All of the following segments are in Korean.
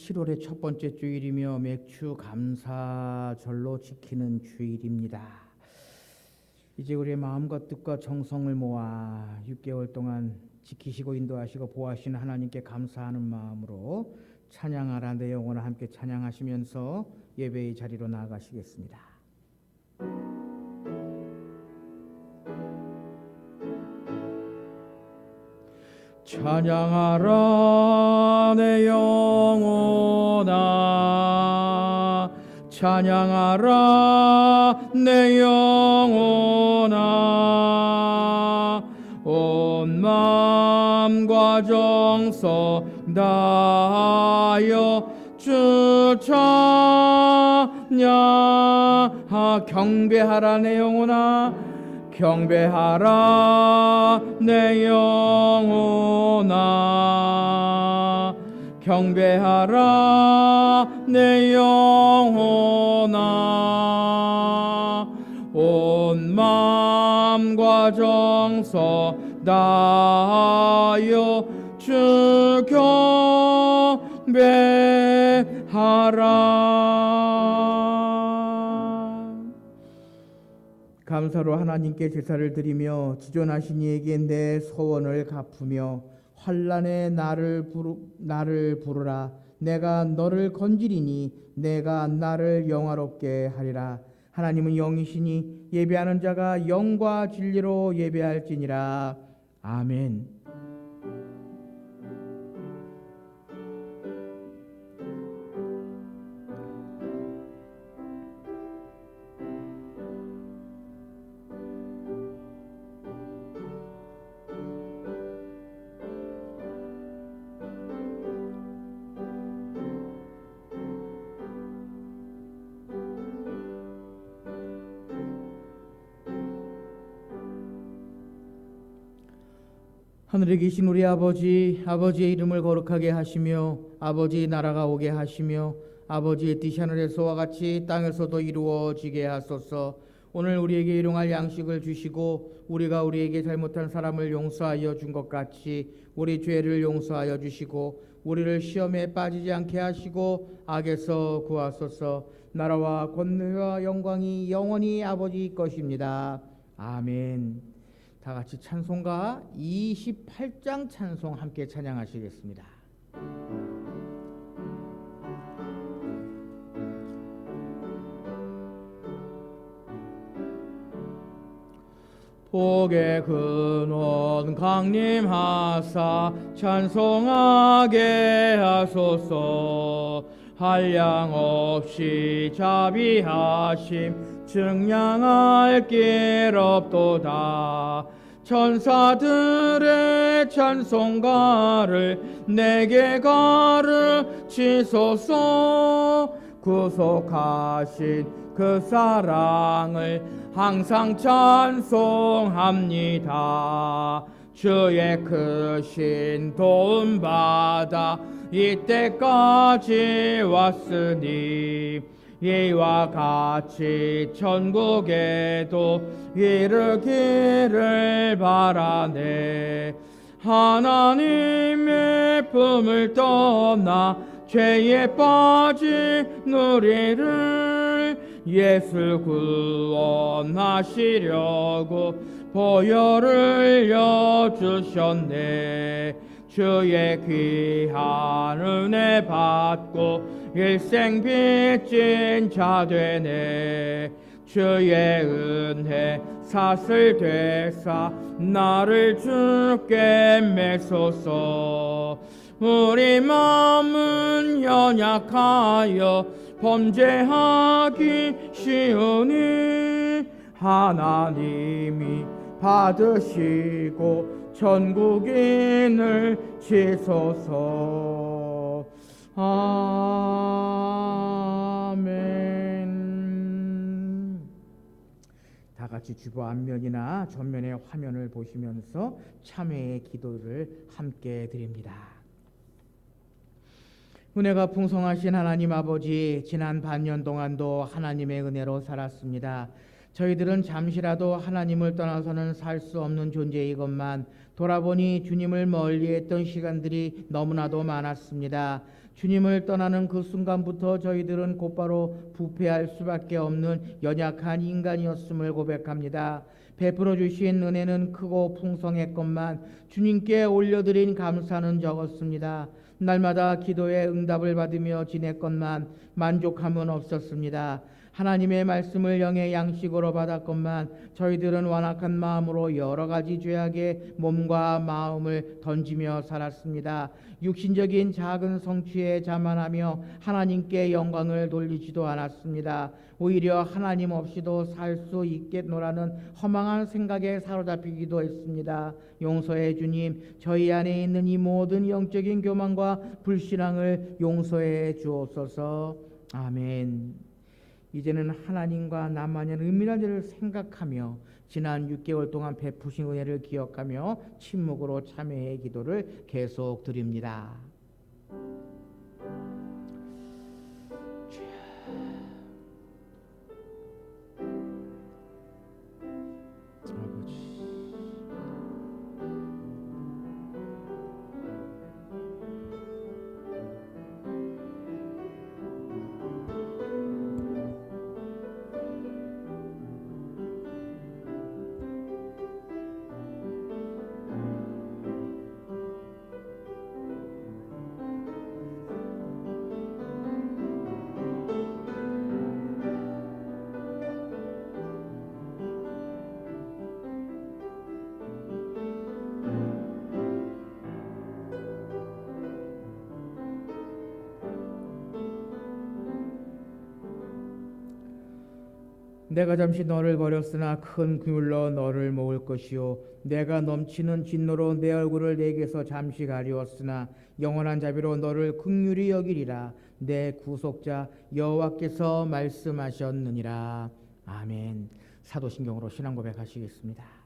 7월의 첫 번째 주일이며 맥주 감사절로 지키는 주일입니다. 이제 우리의 마음과 뜻과 정성을 모아 6개월 동안 지키시고 인도하시고 보호하시는 하나님께 감사하는 마음으로 찬양하라 내 영혼아 함께 찬양하시면서 예배의 자리로 나아가시겠습니다. 찬양하라 내 영혼아 찬양하라 내 영혼아 온 마음과 정성 다하여 주 찬양 경배하라 내 영혼아 경배하라 내 영혼아 경배하라 내 영혼아 온 마음과 정성 다하여 주 경배하라. 감사로 하나님께 제사를 드리며 지존하신 이에게 내 소원을 갚으며 환난에 나를 부르라. 내가 너를 건지리니 내가 나를 영화롭게 하리라. 하나님은 영이시니 예배하는 자가 영과 진리로 예배할지니라. 아멘. 하늘에 계신 우리 아버지, 아버지의 이름을 거룩하게 하시며 아버지의 나라가 오게 하시며 아버지의 뜻이 하늘에서와 같이 땅에서도 이루어지게 하소서. 오늘 우리에게 일용할 양식을 주시고 우리가 우리에게 잘못한 사람을 용서하여 준 것 같이 우리 죄를 용서하여 주시고 우리를 시험에 빠지지 않게 하시고 악에서 구하소서. 나라와 권능과 영광이 영원히 아버지 것입니다. 아멘. 다 같이 찬송가 28장 찬송 함께 찬양하시겠습니다. 복의 근원 강림하사 찬송하게 하소서. 한량없이 자비하심 증량할 길 없도다. 천사들의 찬송가를 내게 가르치소서. 구속하신 그 사랑을 항상 찬송합니다. 주의 크신 도움받아 이때까지 왔으니 이와 같이 천국에도 이르기를 바라네. 하나님의 품을 떠나 죄에 빠진 우리를 예수 구원하시려고 보혈을 여주셨네. 주의 귀한 은혜 받고 일생 빚진 자 되네. 주의 은혜 사슬 되사 나를 주께 매소서. 우리 마음은 연약하여 범죄하기 쉬우니 하나님이 받으시고 천국인을 치소서. 아멘. 다 같이 주보 앞면이나 전면의 화면을 보시면서 참회의 기도를 함께 드립니다. 은혜가 풍성하신 하나님 아버지, 지난 반년 동안도 하나님의 은혜로 살았습니다. 저희들은 잠시라도 하나님을 떠나서는 살 수 없는 존재이건만 돌아보니 주님을 멀리했던 시간들이 너무나도 많았습니다. 주님을 떠나는 그 순간부터 저희들은 곧바로 부패할 수밖에 없는 연약한 인간이었음을 고백합니다. 베풀어 주신 은혜는 크고 풍성했건만 주님께 올려드린 감사는 적었습니다. 날마다 기도의 응답을 받으며 지냈건만 만족함은 없었습니다. 하나님의 말씀을 영의 양식으로 받았건만 저희들은 완악한 마음으로 여러 가지 죄악의 몸과 마음을 던지며 살았습니다. 육신적인 작은 성취에 자만하며 하나님께 영광을 돌리지도 않았습니다. 오히려 하나님 없이도 살 수 있겠노라는 허망한 생각에 사로잡히기도 했습니다. 용서해 주님, 저희 안에 있는 이 모든 영적인 교만과 불신앙을 용서해 주옵소서. 아멘. 이제는 하나님과 나만의 은밀한 죄를 생각하며 지난 6개월 동안 베푸신 은혜를 기억하며 침묵으로 참회의 기도를 계속 드립니다. 내가 잠시 너를 버렸으나 큰 그물로 너를 모을 것이요 내가 넘치는 진노로 내 얼굴을 내게서 잠시 가리웠으나 영원한 자비로 너를 긍휼히 여기리라. 내 구속자 여호와께서 말씀하셨느니라. 아멘. 사도신경으로 신앙 고백하시겠습니다.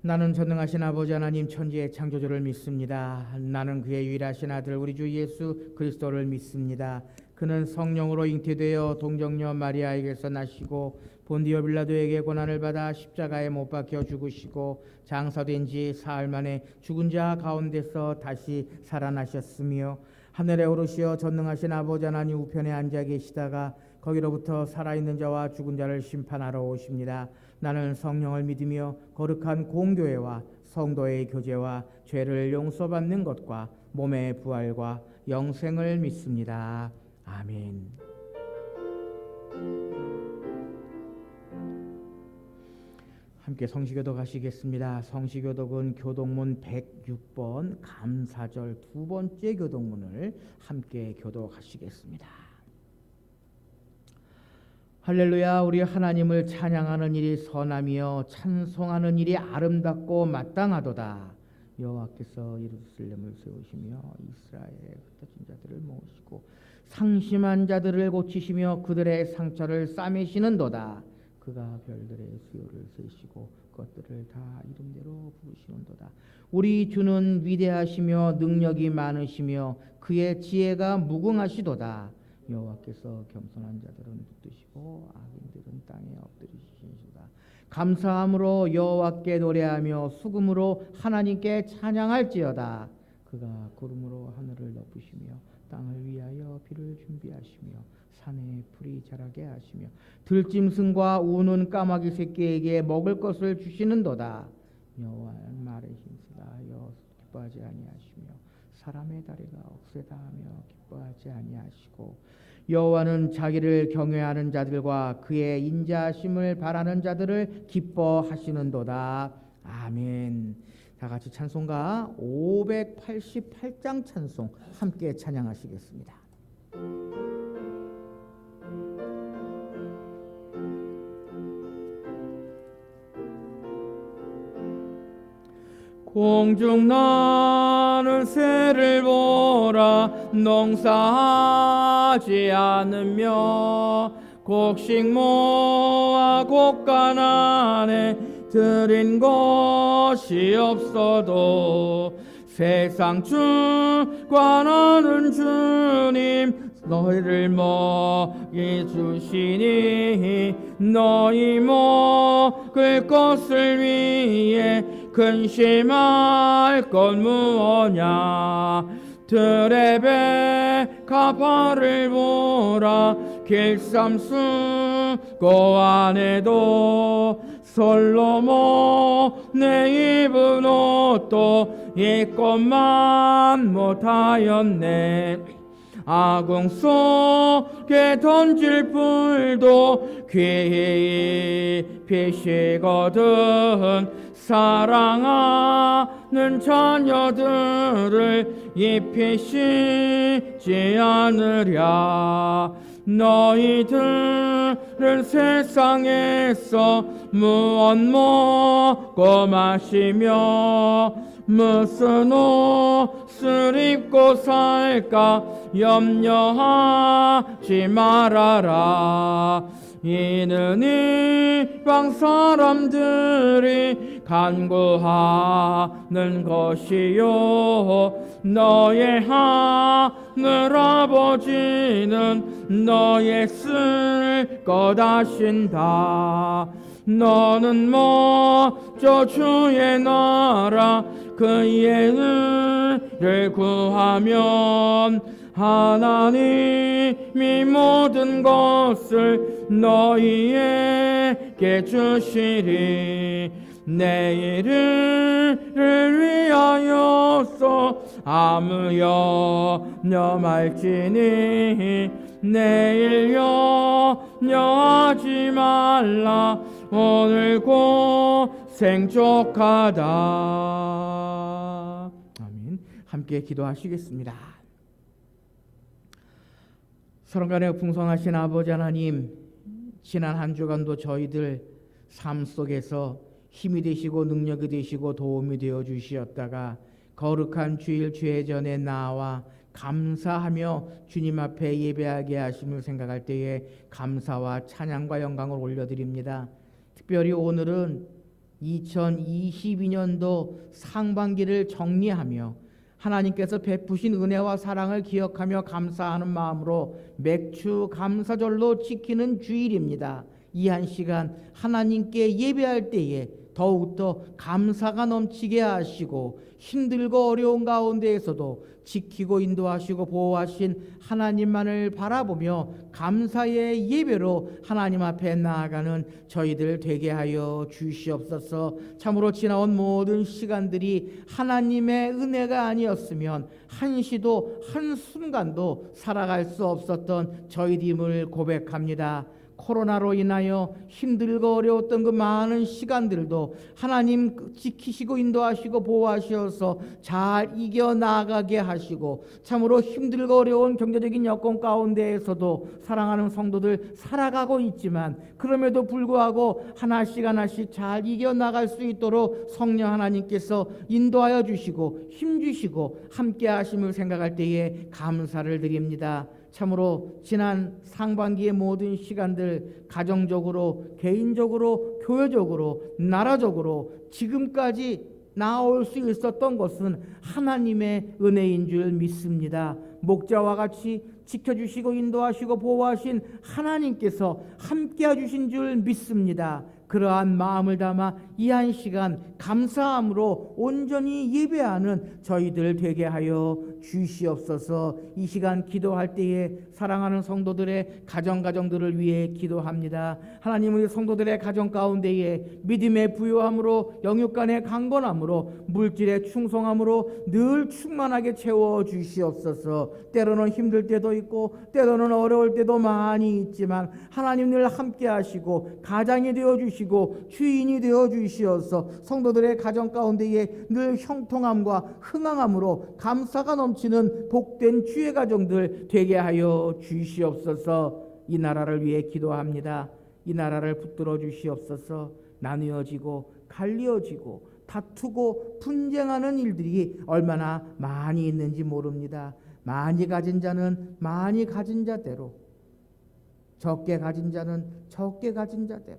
나는 전능하신 아버지 하나님 천지의 창조주를 믿습니다. 나는 그의 유일하신 아들 우리 주 예수 그리스도를 믿습니다. 그는 성령으로 잉태되어 동정녀 마리아에게서 나시고 본디오 빌라도에게 고난을 받아 십자가에 못 박혀 죽으시고 장사된 지 사흘 만에 죽은 자 가운데서 다시 살아나셨으며 하늘에 오르시어 전능하신 아버지 하나님 우편에 앉아 계시다가 거기로부터 살아있는 자와 죽은 자를 심판하러 오십니다. 나는 성령을 믿으며 거룩한 공교회와 성도의 교제와 죄를 용서받는 것과 몸의 부활과 영생을 믿습니다. 아멘. 함께 성시교독 하시겠습니다. 성시교독은 교독문 106번 감사절 두 번째 교독문을 함께 교독하시겠습니다. 할렐루야. 우리 하나님을 찬양하는 일이 선하며 찬송하는 일이 아름답고 마땅하도다. 여호와께서 예루살렘을 세우시며 이스라엘의 흩어진 자들을 모으시고 상심한 자들을 고치시며 그들의 상처를 싸매시는도다. 그가 별들의 수요를 세시고 그것들을 다 이름대로 부르시는도다. 우리 주는 위대하시며 능력이 많으시며 그의 지혜가 무궁하시도다. 여호와께서 겸손한 자들은 붙드시고 악인들은 땅에 엎드리시니라. 감사함으로 여호와께 노래하며 수금으로 하나님께 찬양할지어다. 그가 구름으로 하늘을 덮으시며 땅을 위하여 비를 준비하시며 산에 풀이 자라게 하시며 들짐승과 우는 까마귀 새끼에게 먹을 것을 주시는도다. 여호와는 말에 힘쓰다 기뻐하지 아니하시며 사람의 다리가 억세다하며 기뻐하지 아니하시고 여호와는 자기를 경외하는 자들과 그의 인자하심을 바라는 자들을 기뻐하시는도다. 아멘. 다 같이 찬송가 588장 찬송 함께 찬양하시겠습니다. 공중 나는 새를 보라. 농사하지 않으며 곡식 모아 곡간안에 들인 것이 없어도 세상 주관하는 주님 너희를 먹이 주시니 너희 먹을 것을 위해 그 근심할 건 무엇냐 드레베 가파를 보라 길쌈수고 안에도 솔로몬 내 입은 옷도 입것만 못하였네 아궁 속에 던질 불도 귀히 피시거든 사랑하는 자녀들을 입히시지 않으랴 너희들은 세상에서 무엇 먹고 마시며 무슨 옷을 입고 살까 염려하지 말아라 이는 이방 사람들이 간구하는 것이요 너의 하늘 아버지는 너의 쓸 것 아신다 너는 먼저 주의 나라 그의 의를 구하면 하나님이 모든 것을 너희에게 주시리 내일을 위하여서 아무 염려 말지니 내일 염려하지 말라 오늘 고생 족하다. 아멘. 함께 기도하시겠습니다. 서론간에 풍성하신 아버지 하나님 지난 한 주간도 저희들 삶 속에서 힘이 되시고 능력이 되시고 도움이 되어 주시었다가 거룩한 주일 주회전에 나와 감사하며 주님 앞에 예배하게 하심을 생각할 때에 감사와 찬양과 영광을 올려드립니다. 특별히 오늘은 2022년도 상반기를 정리하며 하나님께서 베푸신 은혜와 사랑을 기억하며 감사하는 마음으로 맥주 감사절로 지키는 주일입니다. 이 한 시간 하나님께 예배할 때에 더욱더 감사가 넘치게 하시고 힘들고 어려운 가운데에서도 지키고 인도하시고 보호하신 하나님만을 바라보며 감사의 예배로 하나님 앞에 나아가는 저희들 되게 하여 주시옵소서. 참으로 지나온 모든 시간들이 하나님의 은혜가 아니었으면 한시도 한순간도 살아갈 수 없었던 저희임을 고백합니다. 코로나로 인하여 힘들고 어려웠던 그 많은 시간들도 하나님 지키시고 인도하시고 보호하셔서 잘 이겨나가게 하시고 참으로 힘들고 어려운 경제적인 여건 가운데에서도 사랑하는 성도들 살아가고 있지만 그럼에도 불구하고 하나씩 하나씩 잘 이겨나갈 수 있도록 성령 하나님께서 인도하여 주시고 힘주시고 함께 하심을 생각할 때에 감사를 드립니다. 참으로 지난 상반기의 모든 시간들 가정적으로 개인적으로 교회적으로 나라적으로 지금까지 나올 수 있었던 것은 하나님의 은혜인 줄 믿습니다. 목자와 같이 지켜주시고 인도하시고 보호하신 하나님께서 함께해 주신 줄 믿습니다. 그러한 마음을 담아 이 한 시간 감사함으로 온전히 예배하는 저희들 되게 하여 주시옵소서. 이 시간 기도할 때에 사랑하는 성도들의 가정들을 위해 기도합니다. 하나님 우리 성도들의 가정 가운데에 믿음의 부요함으로 영육간의 강건함으로 물질의 충성함으로 늘 충만하게 채워 주시옵소서. 때로는 힘들 때도 있고 때로는 어려울 때도 많이 있지만 하나님 늘 함께 하시고 가장이 되어 주시고 주인이 되어 주시어서 성도들의 가정 가운데에 늘 형통함과 흥황함으로 감사가 넘치는 복된 주의 가정들 되게 하여 주시옵소서. 이 나라를 위해 기도합니다. 이 나라를 붙들어 주시옵소서. 나누어지고 갈리어지고 다투고 분쟁하는 일들이 얼마나 많이 있는지 모릅니다. 많이 가진 자는 많이 가진 자대로, 적게 가진 자는 적게 가진 자대로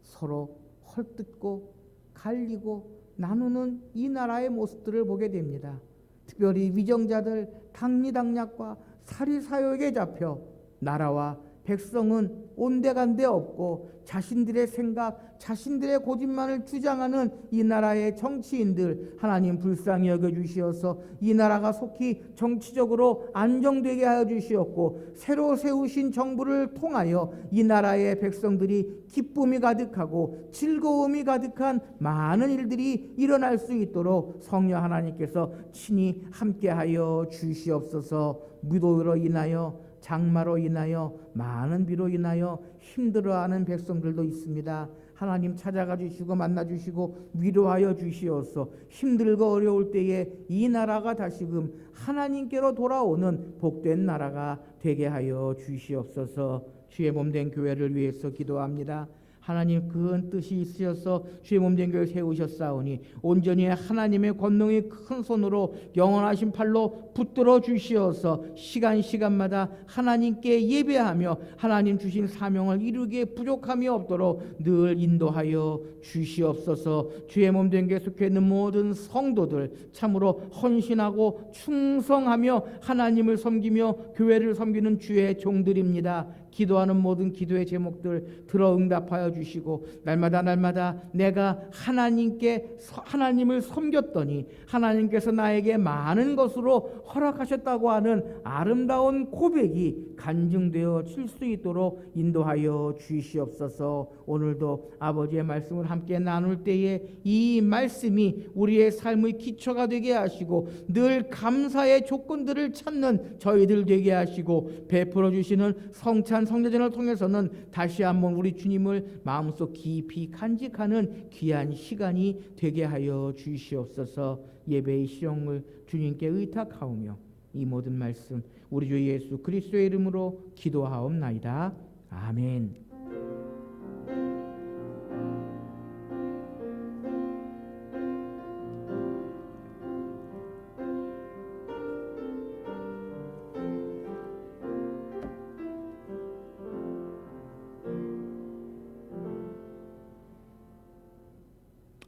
서로 헐뜯고 갈리고 나누는 이 나라의 모습들을 보게 됩니다. 특별히 위정자들 당리당략과 사리사욕에 잡혀 나라와 백성은 온데간데 없고 자신들의 생각, 자신들의 고집만을 주장하는 이 나라의 정치인들 하나님 불쌍히 여겨주시어서 이 나라가 속히 정치적으로 안정되게 하여 주시었고 새로 세우신 정부를 통하여 이 나라의 백성들이 기쁨이 가득하고 즐거움이 가득한 많은 일들이 일어날 수 있도록 성령 하나님께서 친히 함께하여 주시옵소서. 무도로 인하여 장마로 인하여 많은 비로 인하여 힘들어하는 백성들도 있습니다. 하나님 찾아가 주시고 만나 주시고 위로하여 주시옵소서. 힘들고 어려울 때에 이 나라가 다시금 하나님께로 돌아오는 복된 나라가 되게 하여 주시옵소서. 주의 몸된 교회를 위해서 기도합니다. 하나님 큰 뜻이 있으셔서 주의 몸된 교회를 세우셨사오니 온전히 하나님의 권능의 큰 손으로 영원하신 팔로 붙들어 주시어서 시간마다 하나님께 예배하며 하나님 주신 사명을 이루기에 부족함이 없도록 늘 인도하여 주시옵소서. 주의 몸된 교회에 속해 있는 모든 성도들 참으로 헌신하고 충성하며 하나님을 섬기며 교회를 섬기는 주의 종들입니다. 기도하는 모든 기도의 제목들 들어 응답하여 주시고 날마다 내가 하나님을 섬겼더니 하나님께서 나에게 많은 것으로 허락하셨다고 하는 아름다운 고백이 간증되어 질 수 있도록 인도하여 주시옵소서. 오늘도 아버지의 말씀을 함께 나눌 때에 이 말씀이 우리의 삶의 기초가 되게 하시고 늘 감사의 조건들을 찾는 저희들 되게 하시고 베풀어 주시는 성찬 성례전을 통해서는 다시 한번 우리 주님을 마음속 깊이 간직하는 귀한 시간이 되게 하여 주시옵소서. 예배의 시험을 주님께 의탁하오며 이 모든 말씀 우리 주 예수 그리스도의 이름으로 기도하옵나이다. 아멘.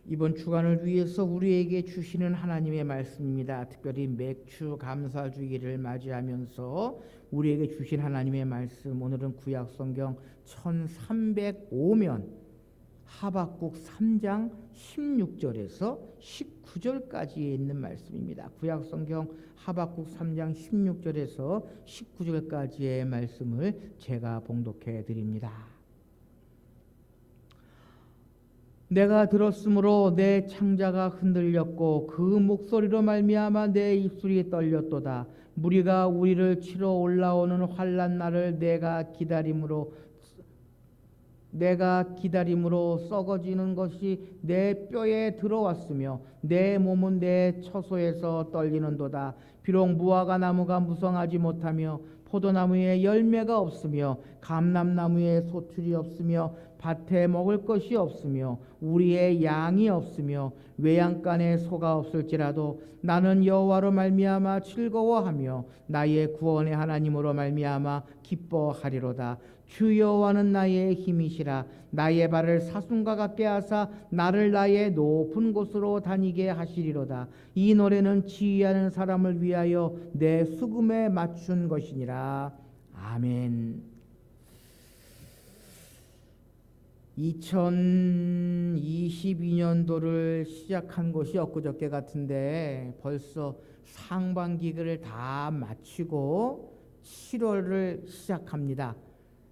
이번 주간을 위해서 우리에게 주시는 하나님의 말씀입니다. 특별히 맥주 감사주기를 맞이하면서 우리에게 주신 하나님의 말씀, 오늘은 구약성경 1305면 하박국 3장 16절에서 19절까지에 있는 말씀입니다. 구약성경 하박국 3장 16절에서 19절까지의 말씀을 제가 봉독해 드립니다. 내가 들었으므로 내 창자가 흔들렸고 그 목소리로 말미암아 내 입술이 떨렸도다. 무리가 우리를 치러 올라오는 환난 날을 내가 기다림으로 썩어지는 것이 내 뼈에 들어왔으며 내 몸은 내 처소에서 떨리는도다. 비록 무화과 나무가 무성하지 못하며 포도나무에 열매가 없으며 감람나무에 소출이 없으며 밭에 먹을 것이 없으며 우리의 양이 없으며 외양간에 소가 없을지라도 나는 여호와로 말미암아 즐거워하며 나의 구원의 하나님으로 말미암아 기뻐하리로다. 주 여호와는 나의 힘이시라. 나의 발을 사슴과 같게 하사 나를 나의 높은 곳으로 다니게 하시리로다. 이 노래는 지휘하는 사람을 위하여 내 수금에 맞춘 것이니라. 아멘. 2022년도를 시작한 것이 엊그저께 같은데 벌써 상반기를 다 마치고 7월을 시작합니다.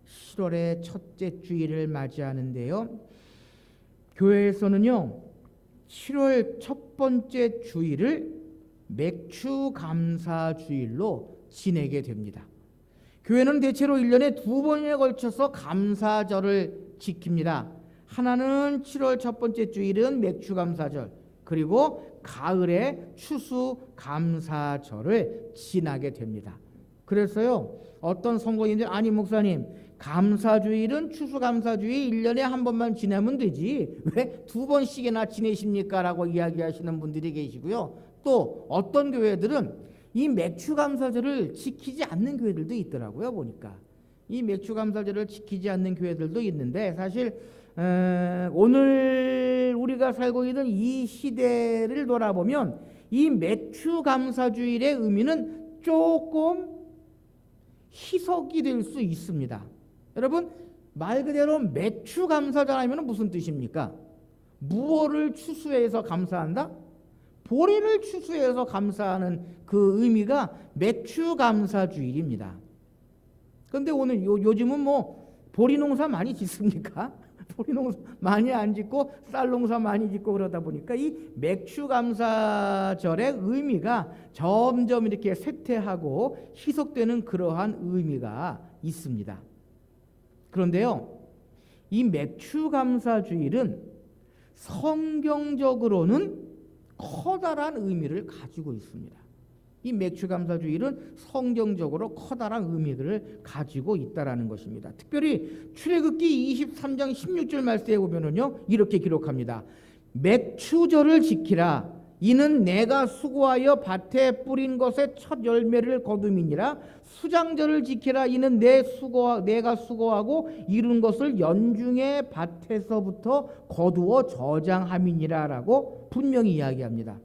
7월의 첫째 주일을 맞이하는데요. 교회에서는요 7월 첫 번째 주일을 맥주 감사 주일로 지내게 됩니다. 교회는 대체로 1년에 2번에 걸쳐서 감사절을 지킵니다. 하나는 7월 첫 번째 주일은 맥주 감사절, 그리고 가을에 추수 감사절을 지나게 됩니다. 그래서요 어떤 성도님들 아니 목사님 감사주일은 추수감사주일 1년에 한 번만 지내면 되지 왜 2번씩이나 지내십니까? 라고 이야기하시는 분들이 계시고요. 또 어떤 교회들은 이 맥주감사절을 지키지 않는 교회들도 있더라고요. 보니까 이 맥주감사절을 지키지 않는 교회들도 있는데 사실 오늘 우리가 살고 있는 이 시대를 돌아보면 이 맥주감사주일의 의미는 조금 희석이 될 수 있습니다. 여러분, 말 그대로 매추 감사자라면 무슨 뜻입니까? 무엇을 추수해서 감사한다? 보리를 추수해서 감사하는 그 의미가 매추 감사주일입니다. 그런데 오늘 요즘은 뭐 보리 농사 많이 짓습니까? 보리 농사 많이 안 짓고 쌀 농사 많이 짓고 그러다 보니까 이 맥추 감사절의 의미가 점점 이렇게 쇠퇴하고 희석되는 그러한 의미가 있습니다. 그런데요, 이 맥추 감사주일은 성경적으로는 커다란 의미를 가지고 있습니다. 이 맥추 감사주일은 성경적으로 커다란 의미를 가지고 있다라는 것입니다. 특별히 출애굽기 23장 16절 말씀에 보면은요, 이렇게 기록합니다. 맥추절을 지키라. 이는 내가 수고하여 밭에 뿌린 것의 첫 열매를 거둠이니라. 수장절을 지키라. 이는 내가 수고하고 이룬 것을 연중에 밭에서부터 거두어 저장함이니라라고 분명히 이야기합니다.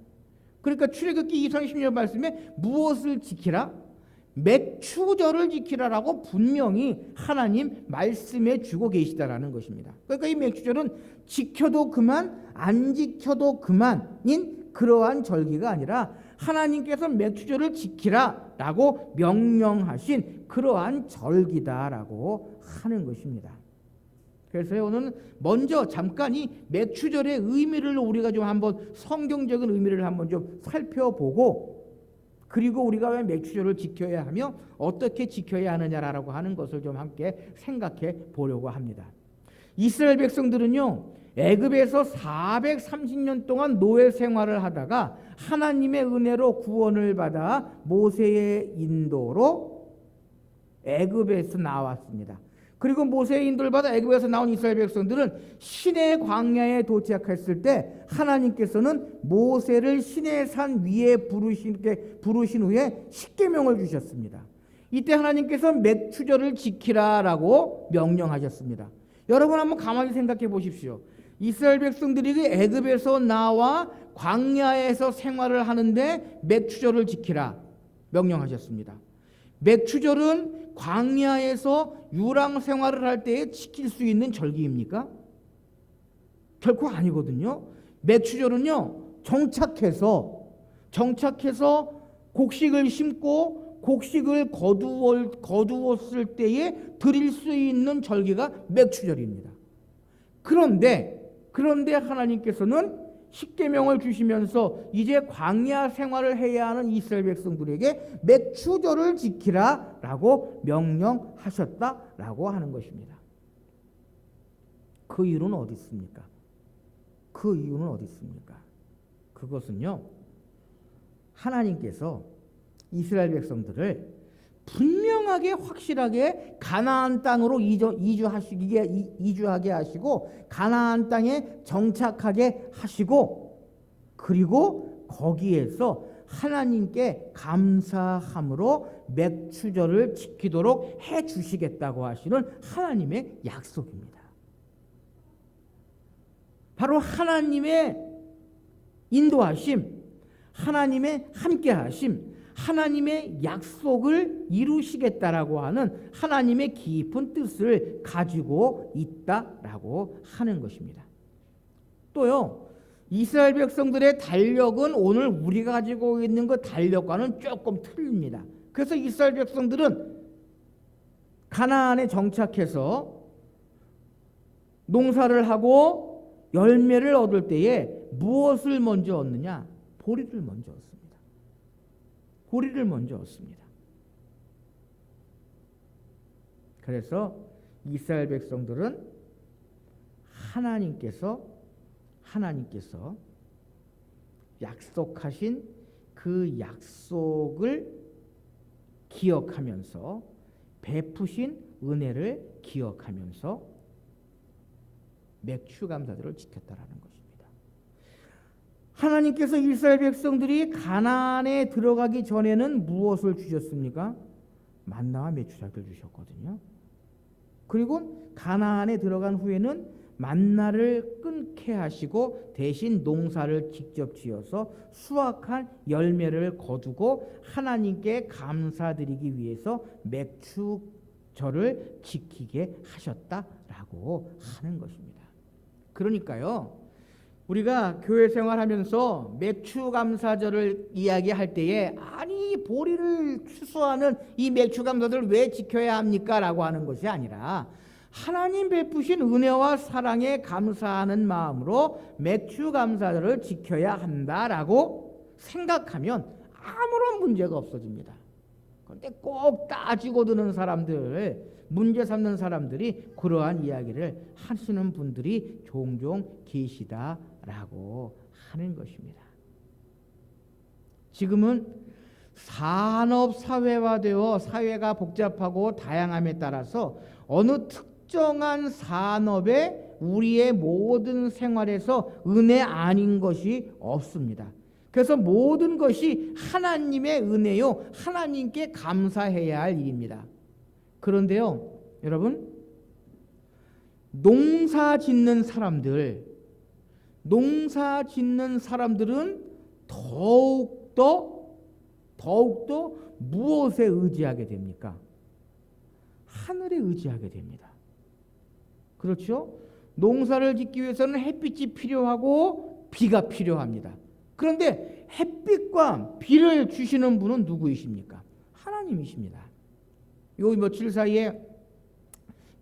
그러니까 출애굽기 23장 16절 말씀에 무엇을 지키라? 맥추절을 지키라라고 분명히 하나님 말씀해 주고 계시다라는 것입니다. 그러니까 이 맥추절은 지켜도 그만, 안 지켜도 그만인 그러한 절기가 아니라 하나님께서 맥추절을 지키라라고 명령하신 그러한 절기다라고 하는 것입니다. 그래서 오늘은 먼저 잠깐 이 맥추절의 의미를 우리가 좀 한번 성경적인 의미를 한번 좀 살펴보고, 그리고 우리가 왜 맥추절을 지켜야 하며 어떻게 지켜야 하느냐라고 하는 것을 좀 함께 생각해 보려고 합니다. 이스라엘 백성들은요, 애굽에서 430년 동안 노예 생활을 하다가 하나님의 은혜로 구원을 받아 모세의 인도로 애굽에서 나왔습니다. 그리고 모세의 인도를 받아 애굽에서 나온 이스라엘 백성들은 시내 광야에 도착했을 때 하나님께서는 모세를 시내 산 위에 부르신 후에 십계명을 주셨습니다. 이때 하나님께서 맥추절을 지키라라고 명령하셨습니다. 여러분 한번 가만히 생각해 보십시오. 이스라엘 백성들이 애굽에서 나와 광야에서 생활을 하는데 맥추절을 지키라 명령하셨습니다. 맥추절은 광야에서 유랑 생활을 할 때에 지킬 수 있는 절기입니까? 결코 아니거든요. 맥추절은요, 정착해서 곡식을 심고 곡식을 거두었을 때에 드릴 수 있는 절기가 맥추절입니다. 그런데 하나님께서는 십계명을 주시면서 이제 광야 생활을 해야 하는 이스라엘 백성들에게 맥추절을 지키라라고 명령하셨다라고 하는 것입니다. 그 이유는 어디 있습니까? 그것은요, 하나님께서 이스라엘 백성들을 분명하게 확실하게 가나안 땅으로 이주하게 하시고 가나안 땅에 정착하게 하시고, 그리고 거기에서 하나님께 감사함으로 맥추절을 지키도록 해 주시겠다고 하시는 하나님의 약속입니다. 바로 하나님의 인도하심, 하나님의 함께하심, 하나님의 약속을 이루시겠다라고 하는 하나님의 깊은 뜻을 가지고 있다라고 하는 것입니다. 또요, 이스라엘 백성들의 달력은 오늘 우리가 가지고 있는 그 달력과는 조금 틀립니다. 그래서 이스라엘 백성들은 가나안에 정착해서 농사를 하고 열매를 얻을 때에 무엇을 먼저 얻느냐? 보리를 먼저 얻습니다. 보리를 먼저 얻습니다. 그래서 이스라엘 백성들은 하나님께서 약속하신 그 약속을 기억하면서 베푸신 은혜를 기억하면서 맥추 감사절을 지켰다라는 것입니다. 하나님께서 이스라엘 백성들이 가나안에 들어가기 전에는 무엇을 주셨습니까? 만나와 맥추작을 주셨거든요. 그리고 가나안에 들어간 후에는 만나를 끊게 하시고 대신 농사를 직접 지어서 수확한 열매를 거두고 하나님께 감사드리기 위해서 맥추 저를 지키게 하셨다라고 하는 것입니다. 그러니까요, 우리가 교회 생활하면서 맥추감사절을 이야기할 때에 아니 보리를 추수하는 이 맥추감사절을 왜 지켜야 합니까? 라고 하는 것이 아니라 하나님 베푸신 은혜와 사랑에 감사하는 마음으로 맥추감사절을 지켜야 한다라고 생각하면 아무런 문제가 없어집니다. 그런데 꼭 따지고 드는 사람들, 문제 삼는 사람들이 그러한 이야기를 하시는 분들이 종종 계시다라고 하는 것입니다. 지금은 산업 사회화되어 사회가 복잡하고 다양함에 따라서 어느 특정한 산업에 우리의 모든 생활에서 은혜 아닌 것이 없습니다. 그래서 모든 것이 하나님의 은혜요, 하나님께 감사해야 할 일입니다. 그런데요, 여러분, 농사 짓는 사람들은 더욱더 무엇에 의지하게 됩니까? 하늘에 의지하게 됩니다. 그렇죠? 농사를 짓기 위해서는 햇빛이 필요하고 비가 필요합니다. 그런데 햇빛과 비를 주시는 분은 누구이십니까? 하나님이십니다. 요 며칠 사이에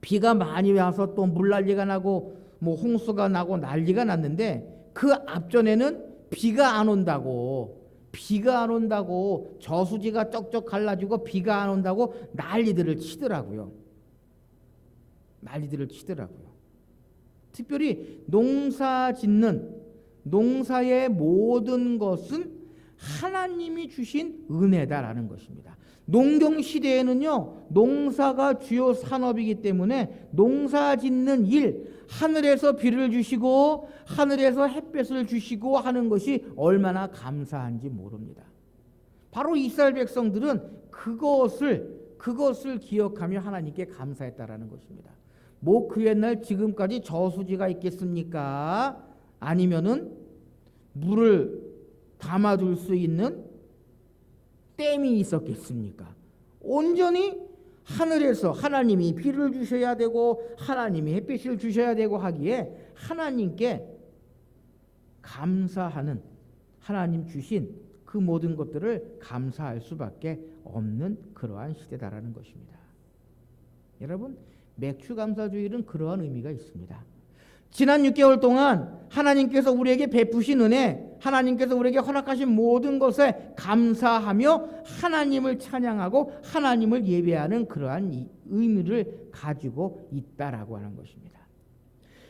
비가 많이 와서 또 물난리가 나고 뭐 홍수가 나고 난리가 났는데 그 앞전에는 비가 안 온다고 저수지가 쩍쩍 갈라지고 비가 안 온다고 난리들을 치더라고요. 특별히 농사의 모든 것은 하나님이 주신 은혜다라는 것입니다. 농경 시대에는요, 농사가 주요 산업이기 때문에 농사 짓는 일, 하늘에서 비를 주시고 하늘에서 햇볕을 주시고 하는 것이 얼마나 감사한지 모릅니다. 바로 이스라엘 백성들은 그것을 기억하며 하나님께 감사했다라는 것입니다. 뭐 그 옛날 지금까지 저수지가 있겠습니까? 아니면은 물을 담아둘 수 있는 댐이 있었겠습니까? 온전히 하늘에서 하나님이 비를 주셔야 되고 하나님이 햇빛을 주셔야 되고 하기에 하나님께 감사하는, 하나님 주신 그 모든 것들을 감사할 수밖에 없는 그러한 시대다라는 것입니다. 여러분, 맥추감사주일은 그러한 의미가 있습니다. 지난 6개월 동안 하나님께서 우리에게 베푸신 은혜, 하나님께서 우리에게 허락하신 모든 것에 감사하며 하나님을 찬양하고 하나님을 예배하는 그러한 의미를 가지고 있다라고 하는 것입니다.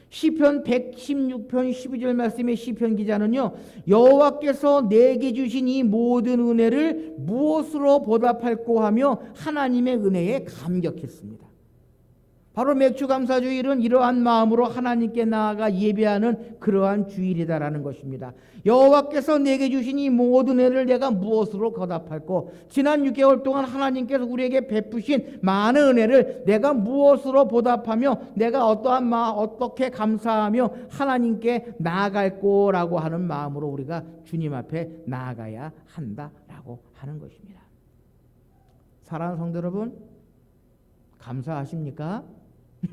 시편 116편 12절 말씀의 시편 기자는요, 여호와께서 내게 주신 이 모든 은혜를 무엇으로 보답할꼬 하며 하나님의 은혜에 감격했습니다. 바로 맥추감사주일은 이러한 마음으로 하나님께 나아가 예배하는 그러한 주일이다라는 것입니다. 여호와께서 내게 주신 이 모든 은혜를 내가 무엇으로 거답할꼬? 지난 6개월 동안 하나님께서 우리에게 베푸신 많은 은혜를 내가 무엇으로 보답하며 내가 어떻게 감사하며 하나님께 나아갈꼬라고 하는 마음으로 우리가 주님 앞에 나아가야 한다라고 하는 것입니다. 사랑하는 성도 여러분, 감사하십니까?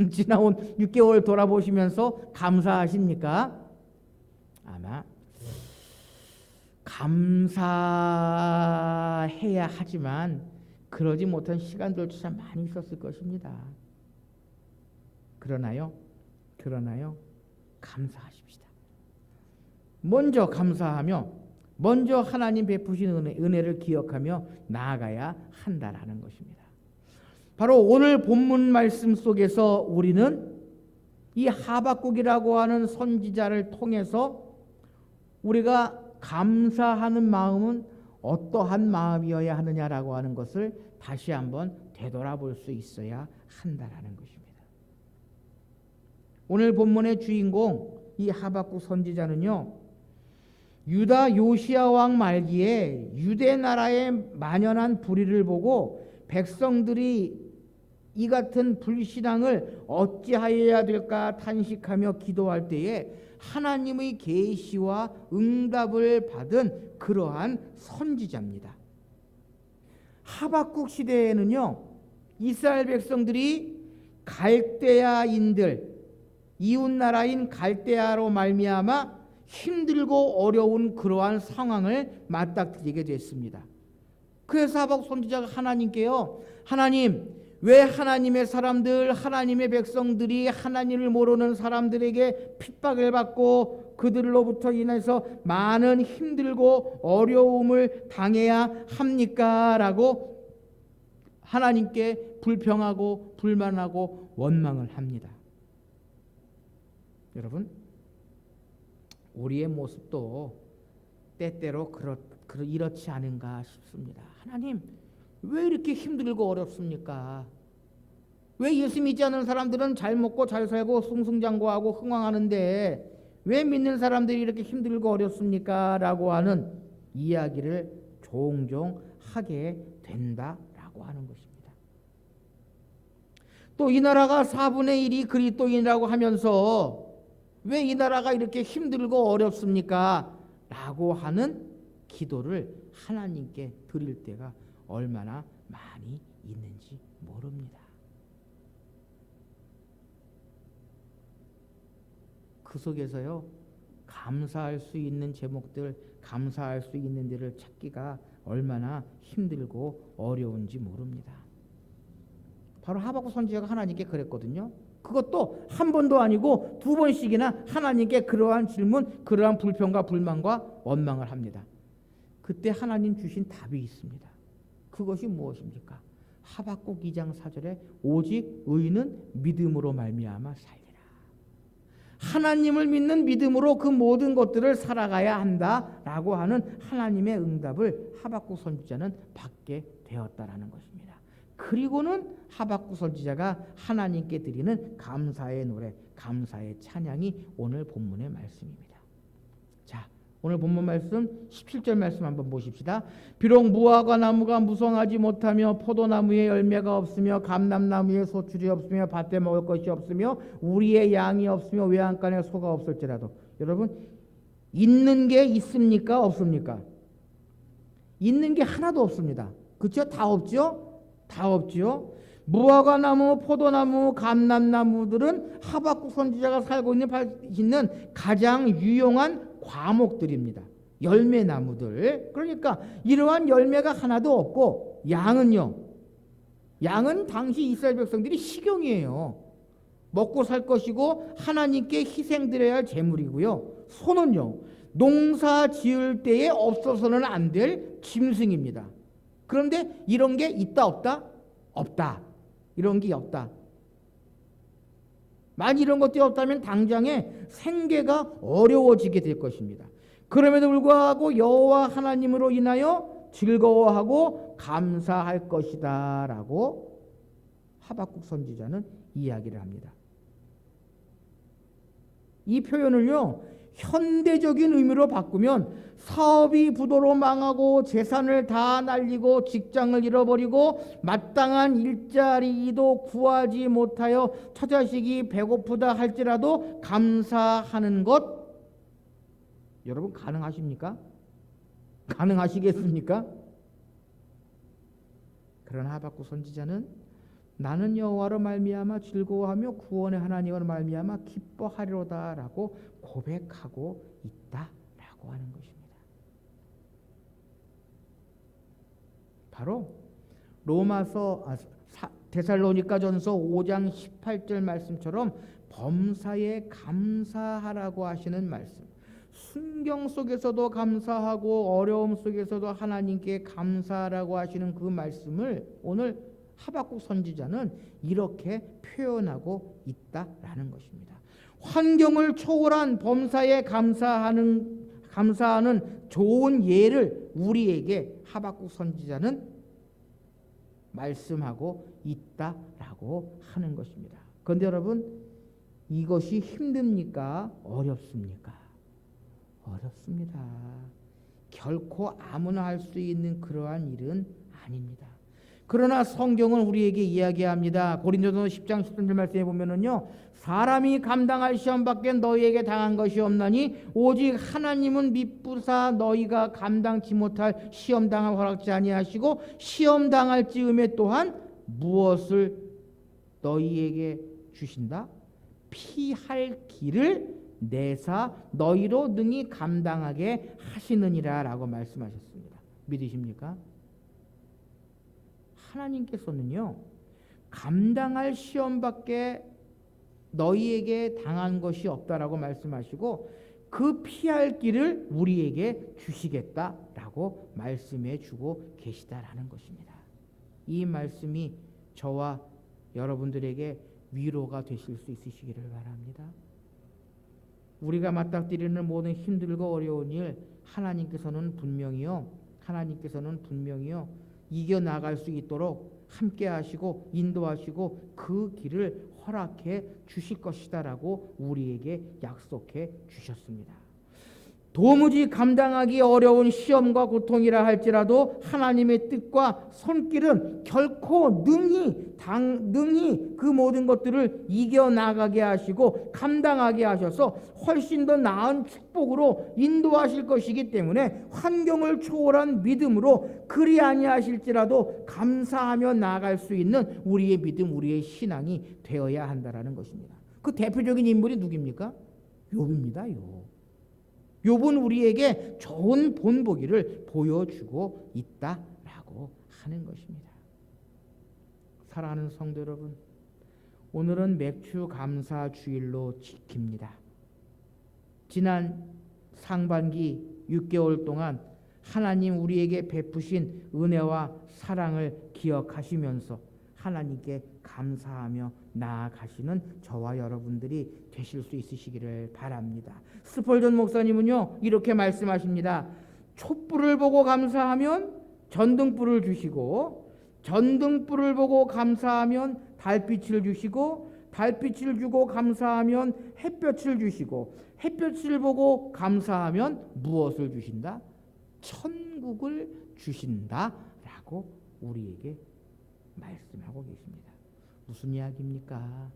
지나온 6개월 돌아보시면서 감사하십니까? 아마 감사해야 하지만 그러지 못한 시간들도 참 많이 있었을 것입니다. 그러나요? 감사하십시다. 먼저 감사하며 먼저 하나님 베푸신 은혜를 기억하며 나아가야 한다라는 것입니다. 바로 오늘 본문 말씀 속에서 우리는 이 하박국이라고 하는 선지자를 통해서 우리가 감사하는 마음은 어떠한 마음이어야 하느냐라고 하는 것을 다시 한번 되돌아볼 수 있어야 한다라는 것입니다. 오늘 본문의 주인공 이 하박국 선지자는요, 유다 요시야 왕 말기에 유대 나라에 만연한 불의를 보고 백성들이 이 같은 불신앙을 어찌하여야 될까 탄식하며 기도할 때에 하나님의 계시와 응답을 받은 그러한 선지자입니다. 하박국 시대에는요, 이스라엘 백성들이 갈대아인들, 이웃나라인 갈대아로 말미암아 힘들고 어려운 그러한 상황을 맞닥뜨리게 됐습니다. 그래서 하박국 선지자가 하나님께요, 하나님, 왜 하나님의 사람들, 하나님의 백성들이 하나님을 모르는 사람들에게 핍박을 받고 그들로부터 인해서 많은 힘들고 어려움을 당해야 합니까? 라고 하나님께 불평하고 불만하고 원망을 합니다. 여러분, 우리의 모습도 때때로 이렇지 않은가 싶습니다. 하나님, 왜 이렇게 힘들고 어렵습니까? 왜 예수 믿지 않는 사람들은 잘 먹고 잘 살고 승승장구하고 흥왕하는데 왜 믿는 사람들이 이렇게 힘들고 어렵습니까? 라고 하는 이야기를 종종 하게 된다라고 하는 것입니다. 또 이 나라가 4분의 1이 그리스도인이라고 하면서 왜 이 나라가 이렇게 힘들고 어렵습니까? 라고 하는 기도를 하나님께 드릴 때가 얼마나 많이 있는지 모릅니다. 그 속에서요, 감사할 수 있는 제목들, 감사할 수 있는 데를 찾기가 얼마나 힘들고 어려운지 모릅니다. 바로 하박국 선지자가 하나님께 그랬거든요. 그것도 한 번도 아니고 2번씩이나 하나님께 그러한 질문, 그러한 불평과 불만과 원망을 합니다. 그때 하나님 주신 답이 있습니다. 그것이 무엇입니까? 하박국 2장 4절에 오직 의인은 믿음으로 말미암아 살리라. 하나님을 믿는 믿음으로 그 모든 것들을 살아가야 한다라고 하는 하나님의 응답을 하박국 선지자는 받게 되었다라는 것입니다. 그리고는 하박국 선지자가 하나님께 드리는 감사의 노래, 감사의 찬양이 오늘 본문의 말씀입니다. 자, 오늘 본문 말씀 17절 말씀 한번 보십시다. 비록 무화과 나무가 무성하지 못하며 포도나무에 열매가 없으며 감람나무에 소출이 없으며 밭에 먹을 것이 없으며 우리의 양이 없으며 외양간에 소가 없을지라도, 여러분, 있는 게 있습니까? 없습니까? 있는 게 하나도 없습니다. 그렇죠? 다 없죠? 다 없죠. 무화과 나무, 포도나무, 감람나무들은 하박국 선지자가 살고 있는 가장 유용한 과목들입니다. 열매나무들. 그러니까 이러한 열매가 하나도 없고, 양은요, 양은 당시 이스라엘 백성들이 식용이에요. 먹고 살 것이고 하나님께 희생드려야 할 재물이고요. 소는요, 농사 지을 때에 없어서는 안 될 짐승입니다. 그런데 이런 게 있다 없다? 없다. 이런 게 없다. 만약 이런 것들이 없다면 당장에 생계가 어려워지게 될 것입니다. 그럼에도 불구하고 여호와 하나님으로 인하여 즐거워하고 감사할 것이다 라고 하박국 선지자는 이야기를 합니다. 이 표현을요, 현대적인 의미로 바꾸면 사업이 부도로 망하고 재산을 다 날리고 직장을 잃어버리고 마땅한 일자리도 구하지 못하여 처자식이 배고프다 할지라도 감사하는 것, 여러분 가능하십니까? 가능하시겠습니까? 그러나 하박국 선지자는 나는 여호와로 말미암아 즐거워하며 구원의 하나님으로 말미암아 기뻐하리로다라고 고백하고 있다라고 하는 것입니다. 바로 데살로니가전서 5장 18절 말씀처럼 범사에 감사하라고 하시는 말씀, 순경 속에서도 감사하고 어려움 속에서도 하나님께 감사하라고 하시는 그 말씀을 오늘 하박국 선지자는 이렇게 표현하고 있다라는 것입니다. 환경을 초월한 범사에 감사하는 좋은 예를 우리에게 하박국 선지자는 말씀하고 있다라고 하는 것입니다. 그런데 여러분, 이것이 힘듭니까? 어렵습니까? 어렵습니다. 결코 아무나 할 수 있는 그러한 일은 아닙니다. 그러나 성경은 우리에게 이야기합니다. 고린도서 10장 13절 말씀에 보면은요, 사람이 감당할 시험밖에 너희에게 당한 것이 없나니 오직 하나님은 미쁘사 너희가 감당치 못할 시험 당할 허락지 아니하시고 시험 당할 즈음에 또한 무엇을 너희에게 주신다? 피할 길을 내사 너희로 능히 감당하게 하시느니라 라고 말씀하셨습니다. 믿으십니까? 하나님께서는요, 감당할 시험밖에 너희에게 당한 것이 없다라고 말씀하시고 그 피할 길을 우리에게 주시겠다라고 말씀해 주고 계시다라는 것입니다. 이 말씀이 저와 여러분들에게 위로가 되실 수 있으시기를 바랍니다. 우리가 맞닥뜨리는 모든 힘들고 어려운 일 하나님께서는 분명히요 이겨나갈 수 있도록 함께 하시고 인도하시고 그 길을 허락해 주실 것이다라고 우리에게 약속해 주셨습니다. 도무지 감당하기 어려운 시험과 고통이라 할지라도 하나님의 뜻과 손길은 결코 능히 그 모든 것들을 이겨나가게 하시고 감당하게 하셔서 훨씬 더 나은 축복으로 인도하실 것이기 때문에 환경을 초월한 믿음으로 그리 아니하실지라도 감사하며 나아갈 수 있는 우리의 믿음, 우리의 신앙이 되어야 한다라는 것입니다. 그 대표적인 인물이 누굽니까? 욥입니다. 욥은 우리에게 좋은 본보기를 보여주고 있다라고 하는 것입니다. 사랑하는 성도 여러분, 오늘은 맥주 감사 주일로 지킵니다. 지난 상반기 6개월 동안 하나님 우리에게 베푸신 은혜와 사랑을 기억하시면서 하나님께 감사하며 나아가시는 저와 여러분들이 되실 수 있으시기를 바랍니다. 스펄전 목사님은요 이렇게 말씀하십니다. 촛불을 보고 감사하면 전등불을 주시고 전등불을 보고 감사하면 달빛을 주시고 달빛을 주고 감사하면 햇볕을 주시고 햇볕을 보고 감사하면 무엇을 주신다? 천국을 주신다라고 우리에게 말씀하고 계십니다. 무슨 이야기입니까?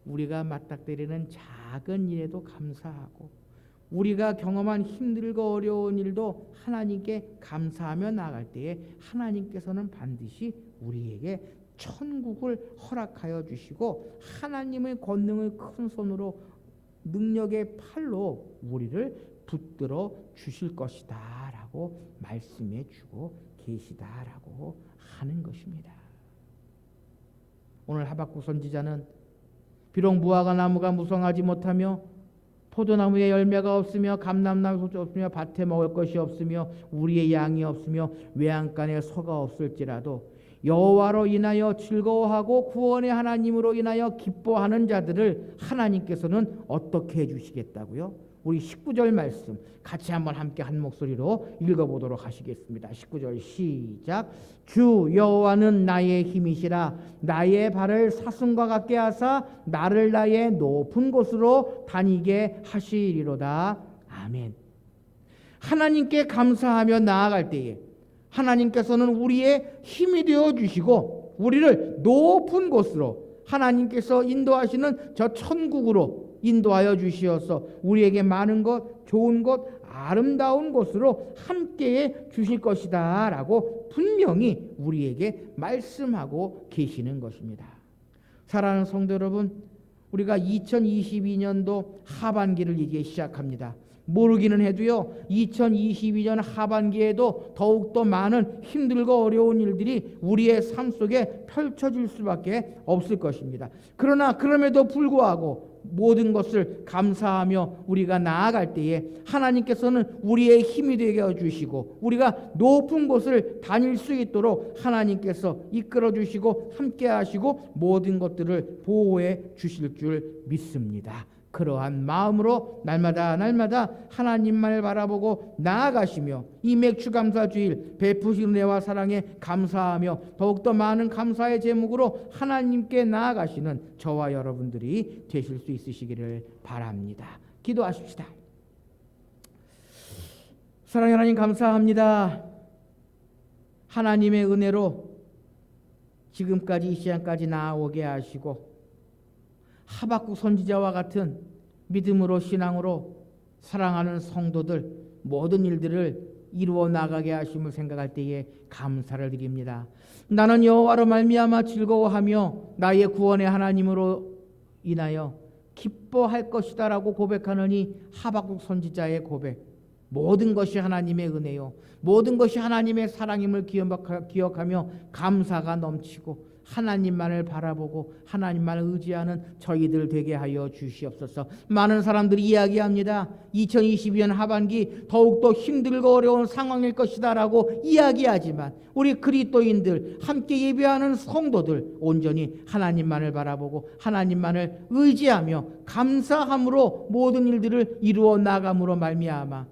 우리가 맞닥뜨리는 작은 일에도 감사하고 우리가 경험한 힘들고 어려운 일도 하나님께 감사하며 나아갈 때에 하나님께서는 반드시 우리에게 천국을 허락하여 주시고 하나님의 권능의 큰 손으로 능력의 팔로 우리를 붙들어 주실 것이다 라고 말씀해 주고 계시다라고 하는 것입니다. 오늘 하박국 선지자는 비록 무화과 나무가 무성하지 못하며 포도나무에 열매가 없으며 감람나무 없으며 밭에 먹을 것이 없으며 우리의 양이 없으며 외양간에 소가 없을지라도 여호와로 인하여 즐거워하고 구원의 하나님으로 인하여 기뻐하는 자들을 하나님께서는 어떻게 해주시겠다고요? 우리 19절 말씀 같이 한번 함께 한 목소리로 읽어보도록 하시겠습니다. 19절 시작. 주 여호와는 나의 힘이시라. 나의 발을 사슴과 같게 하사 나를 나의 높은 곳으로 다니게 하시리로다. 아멘. 하나님께 감사하며 나아갈 때에 하나님께서는 우리의 힘이 되어 주시고 우리를 높은 곳으로 하나님께서 인도하시는 저 천국으로 인도하여 주시어서 우리에게 많은 것, 좋은 것, 아름다운 곳으로 함께해 주실 것이다 라고 분명히 우리에게 말씀하고 계시는 것입니다. 사랑하는 성도 여러분, 우리가 2022년도 하반기를 이제 시작합니다. 모르기는 해도요 2022년 하반기에도 더욱더 많은 힘들고 어려운 일들이 우리의 삶 속에 펼쳐질 수밖에 없을 것입니다. 그러나 그럼에도 불구하고 모든 것을 감사하며 우리가 나아갈 때에 하나님께서는 우리의 힘이 되게 해주시고 우리가 높은 곳을 다닐 수 있도록 하나님께서 이끌어 주시고 함께 하시고 모든 것들을 보호해 주실 줄 믿습니다. 그러한 마음으로 날마다 하나님만을 바라보고 나아가시며 이 맥주감사주일 베푸신 은혜와 사랑에 감사하며 더욱더 많은 감사의 제목으로 하나님께 나아가시는 저와 여러분들이 되실 수 있으시기를 바랍니다. 기도하십시다. 사랑의 하나님 감사합니다. 하나님의 은혜로 지금까지 이 시간까지 나아오게 하시고 하박국 선지자와 같은 믿음으로 신앙으로 사랑하는 성도들 모든 일들을 이루어 나가게 하심을 생각할 때에 감사를 드립니다. 나는 여호와로 말미암아 즐거워하며 나의 구원의 하나님으로 인하여 기뻐할 것이다라고 고백하느니 하박국 선지자의 고백. 모든 것이 하나님의 은혜요, 모든 것이 하나님의 사랑임을 기억하며 감사가 넘치고 하나님만을 바라보고 하나님만을 의지하는 저희들 되게 하여 주시옵소서. 많은 사람들이 이야기합니다. 2022년 하반기 더욱더 힘들고 어려운 상황일 것이다 라고 이야기하지만 우리 그리스도인들 함께 예배하는 성도들 온전히 하나님만을 바라보고 하나님만을 의지하며 감사함으로 모든 일들을 이루어 나감으로 말미암아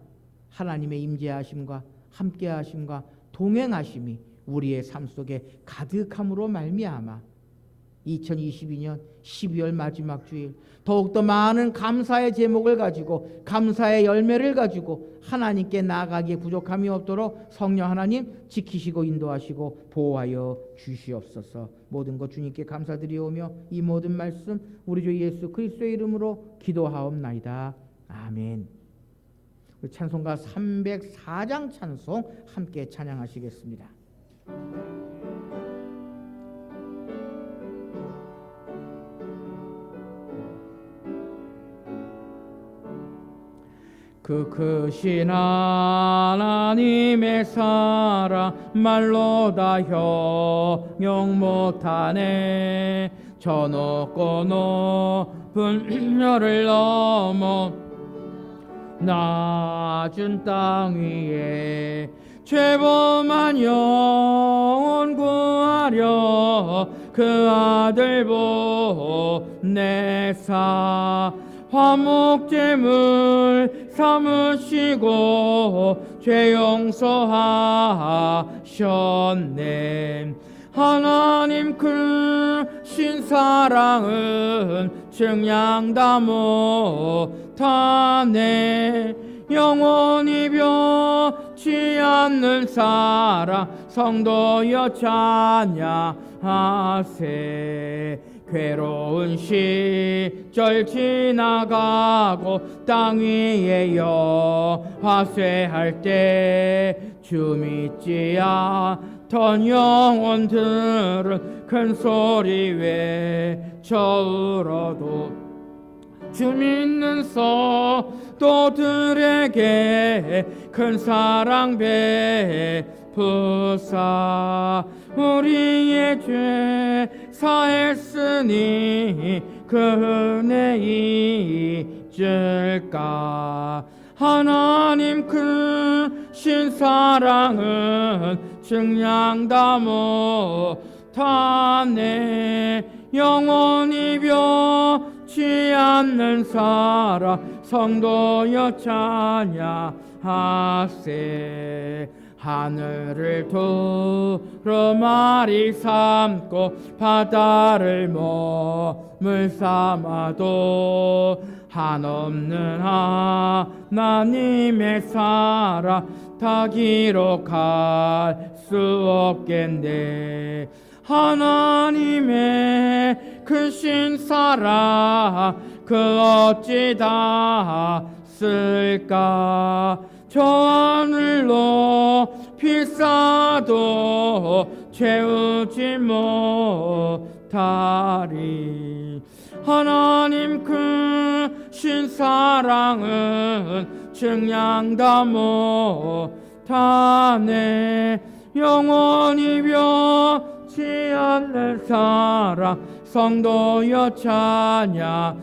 하나님의 임재하심과 함께하심과 동행하심이 우리의 삶 속에 가득함으로 말미암아 2022년 12월 마지막 주일 더욱더 많은 감사의 제목을 가지고 감사의 열매를 가지고 하나님께 나아가기에 부족함이 없도록 성령 하나님 지키시고 인도하시고 보호하여 주시옵소서. 모든 것 주님께 감사드리오며 이 모든 말씀 우리 주 예수 그리스도의 이름으로 기도하옵나이다. 아멘. 찬송가 304장 찬송 함께 찬양하시겠습니다. 그 크신 하나님의 사랑 말로 다 형용 못하네. 저 높고 높은 별을 넘어 낮은 땅 위에 죄범한 영혼 구하려 그 아들 보내사 화목제물 삼으시고 죄 용서하셨네. 하나님 크신 사랑은 증량 다 못하네. 영원히 변치 않는 사랑 성도여 찬양하세. 괴로운 시절 지나가고 땅 위에 여화쇠할 때 주 믿지 않던 영혼들은 큰 소리 외쳐 울어도 주 믿는 성도들에게 큰 사랑 베푸사. 우리의 죄 사했으니 그 은혜 잊을까. 하나님 크신 사랑은 증량 다 못하네. 영원히 변치 않는 사랑 성도여 찬양하세. 하늘을 두루마리 삼고 바다를 몸을 삼아도 한없는 하나님의 사랑 다 기록할 수 없겠네. 하나님의 크신 사랑 그 어찌 다 쓸까. 저 하늘 높이 쌓아도 채우지 못하리. 하나님 크신 사랑은 증량 다 못하네. 영원히 변치 않는 사랑 성도여 찬양하세.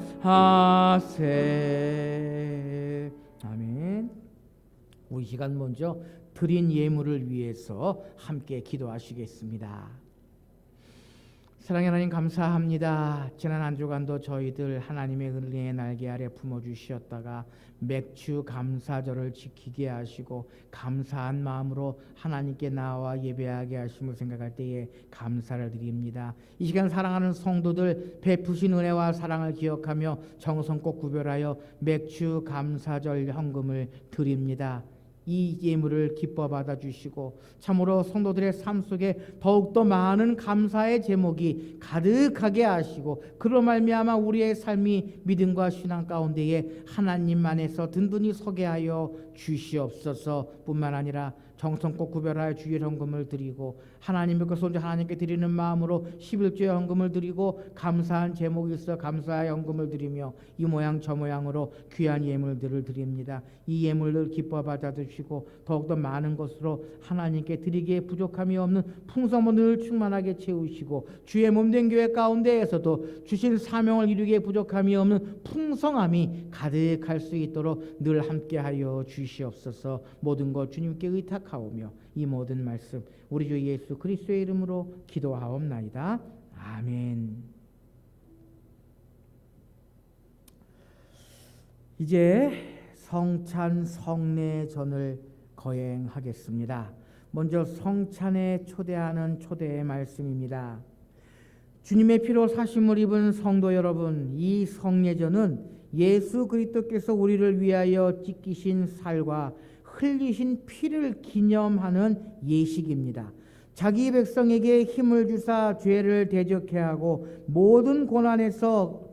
아멘. 우리 시간 먼저 드린 예물을 위해서 함께 기도하시겠습니다. 사랑의 하나님 감사합니다. 지난 한 주간도 저희들 하나님의 은혜의 날개 아래 품어주셨다가 맥주 감사절을 지키게 하시고 감사한 마음으로 하나님께 나와 예배하게 하심을 생각할 때에 감사를 드립니다. 이 시간 사랑하는 성도들 베푸신 은혜와 사랑을 기억하며 정성껏 구별하여 맥주 감사절 헌금을 드립니다. 이 예물을 기뻐 받아주시고 참으로 성도들의 삶 속에 더욱더 많은 감사의 제목이 가득하게 하시고 그로 말미암아 우리의 삶이 믿음과 신앙 가운데에 하나님 안에서 든든히 서게 하여 주시옵소서. 뿐만 아니라 정성껏 구별하여 주의 헌금을 드리고 하나님의 것을 하나님께 드리는 마음으로 11조의 헌금을 드리고 감사한 제목이 있어 감사의 헌금을 드리며 이 모양 저 모양으로 귀한 예물들을 드립니다. 이 예물을 기뻐 받아주시고 더욱더 많은 것으로 하나님께 드리기에 부족함이 없는 풍성을 늘 충만하게 채우시고 주의 몸된 교회 가운데에서도 주신 사명을 이루기에 부족함이 없는 풍성함이 가득할 수 있도록 늘 함께하여 주시옵소서. 모든 것 주님께 의탁하오며 이 모든 말씀 우리 주 예수 그리스도의 이름으로 기도하옵나이다. 아멘. 이제 성찬 성례전을 거행하겠습니다. 먼저 성찬에 초대하는 초대의 말씀입니다. 주님의 피로 사심을 입은 성도 여러분, 이 성례전은 예수 그리스도께서 우리를 위하여 찢기신 살과 흘리신 피를 기념하는 예식입니다. 자기 백성에게 힘을 주사 죄를 대적해 하고 모든 고난에서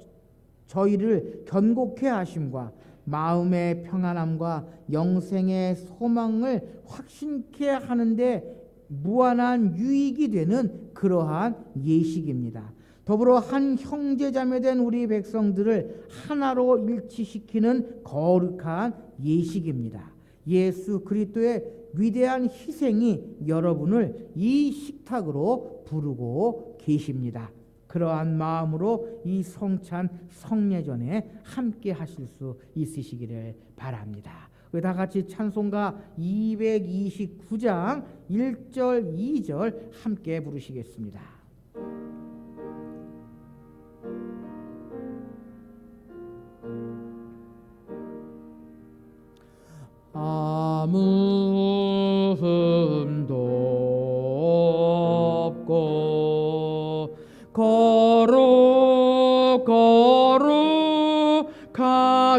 저희를 견고케 하심과 마음의 평안함과 영생의 소망을 확신케 하는데 무한한 유익이 되는 그러한 예식입니다. 더불어 한 형제자매 된 우리 백성들을 하나로 일치시키는 거룩한 예식입니다. 예수 그리스도의 위대한 희생이 여러분을 이 식탁으로 부르고 계십니다. 그러한 마음으로 이 성찬 성례전에 함께 하실 수 있으시기를 바랍니다. 다 같이 찬송가 229장 1절 2절 함께 부르시겠습니다. 아무 흠도 없고 거룩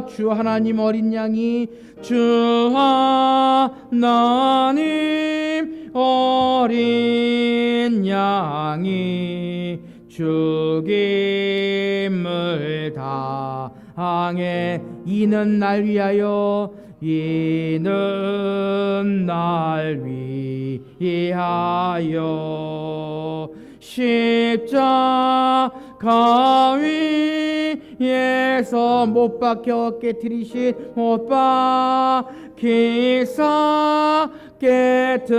주 하나님 어린 양이 주 하나님 어린 양이 죽임을 당해 이는 날 위하여 십자가 위에서 못 박혀 어깨 들이신 못 박히사 깨뜨리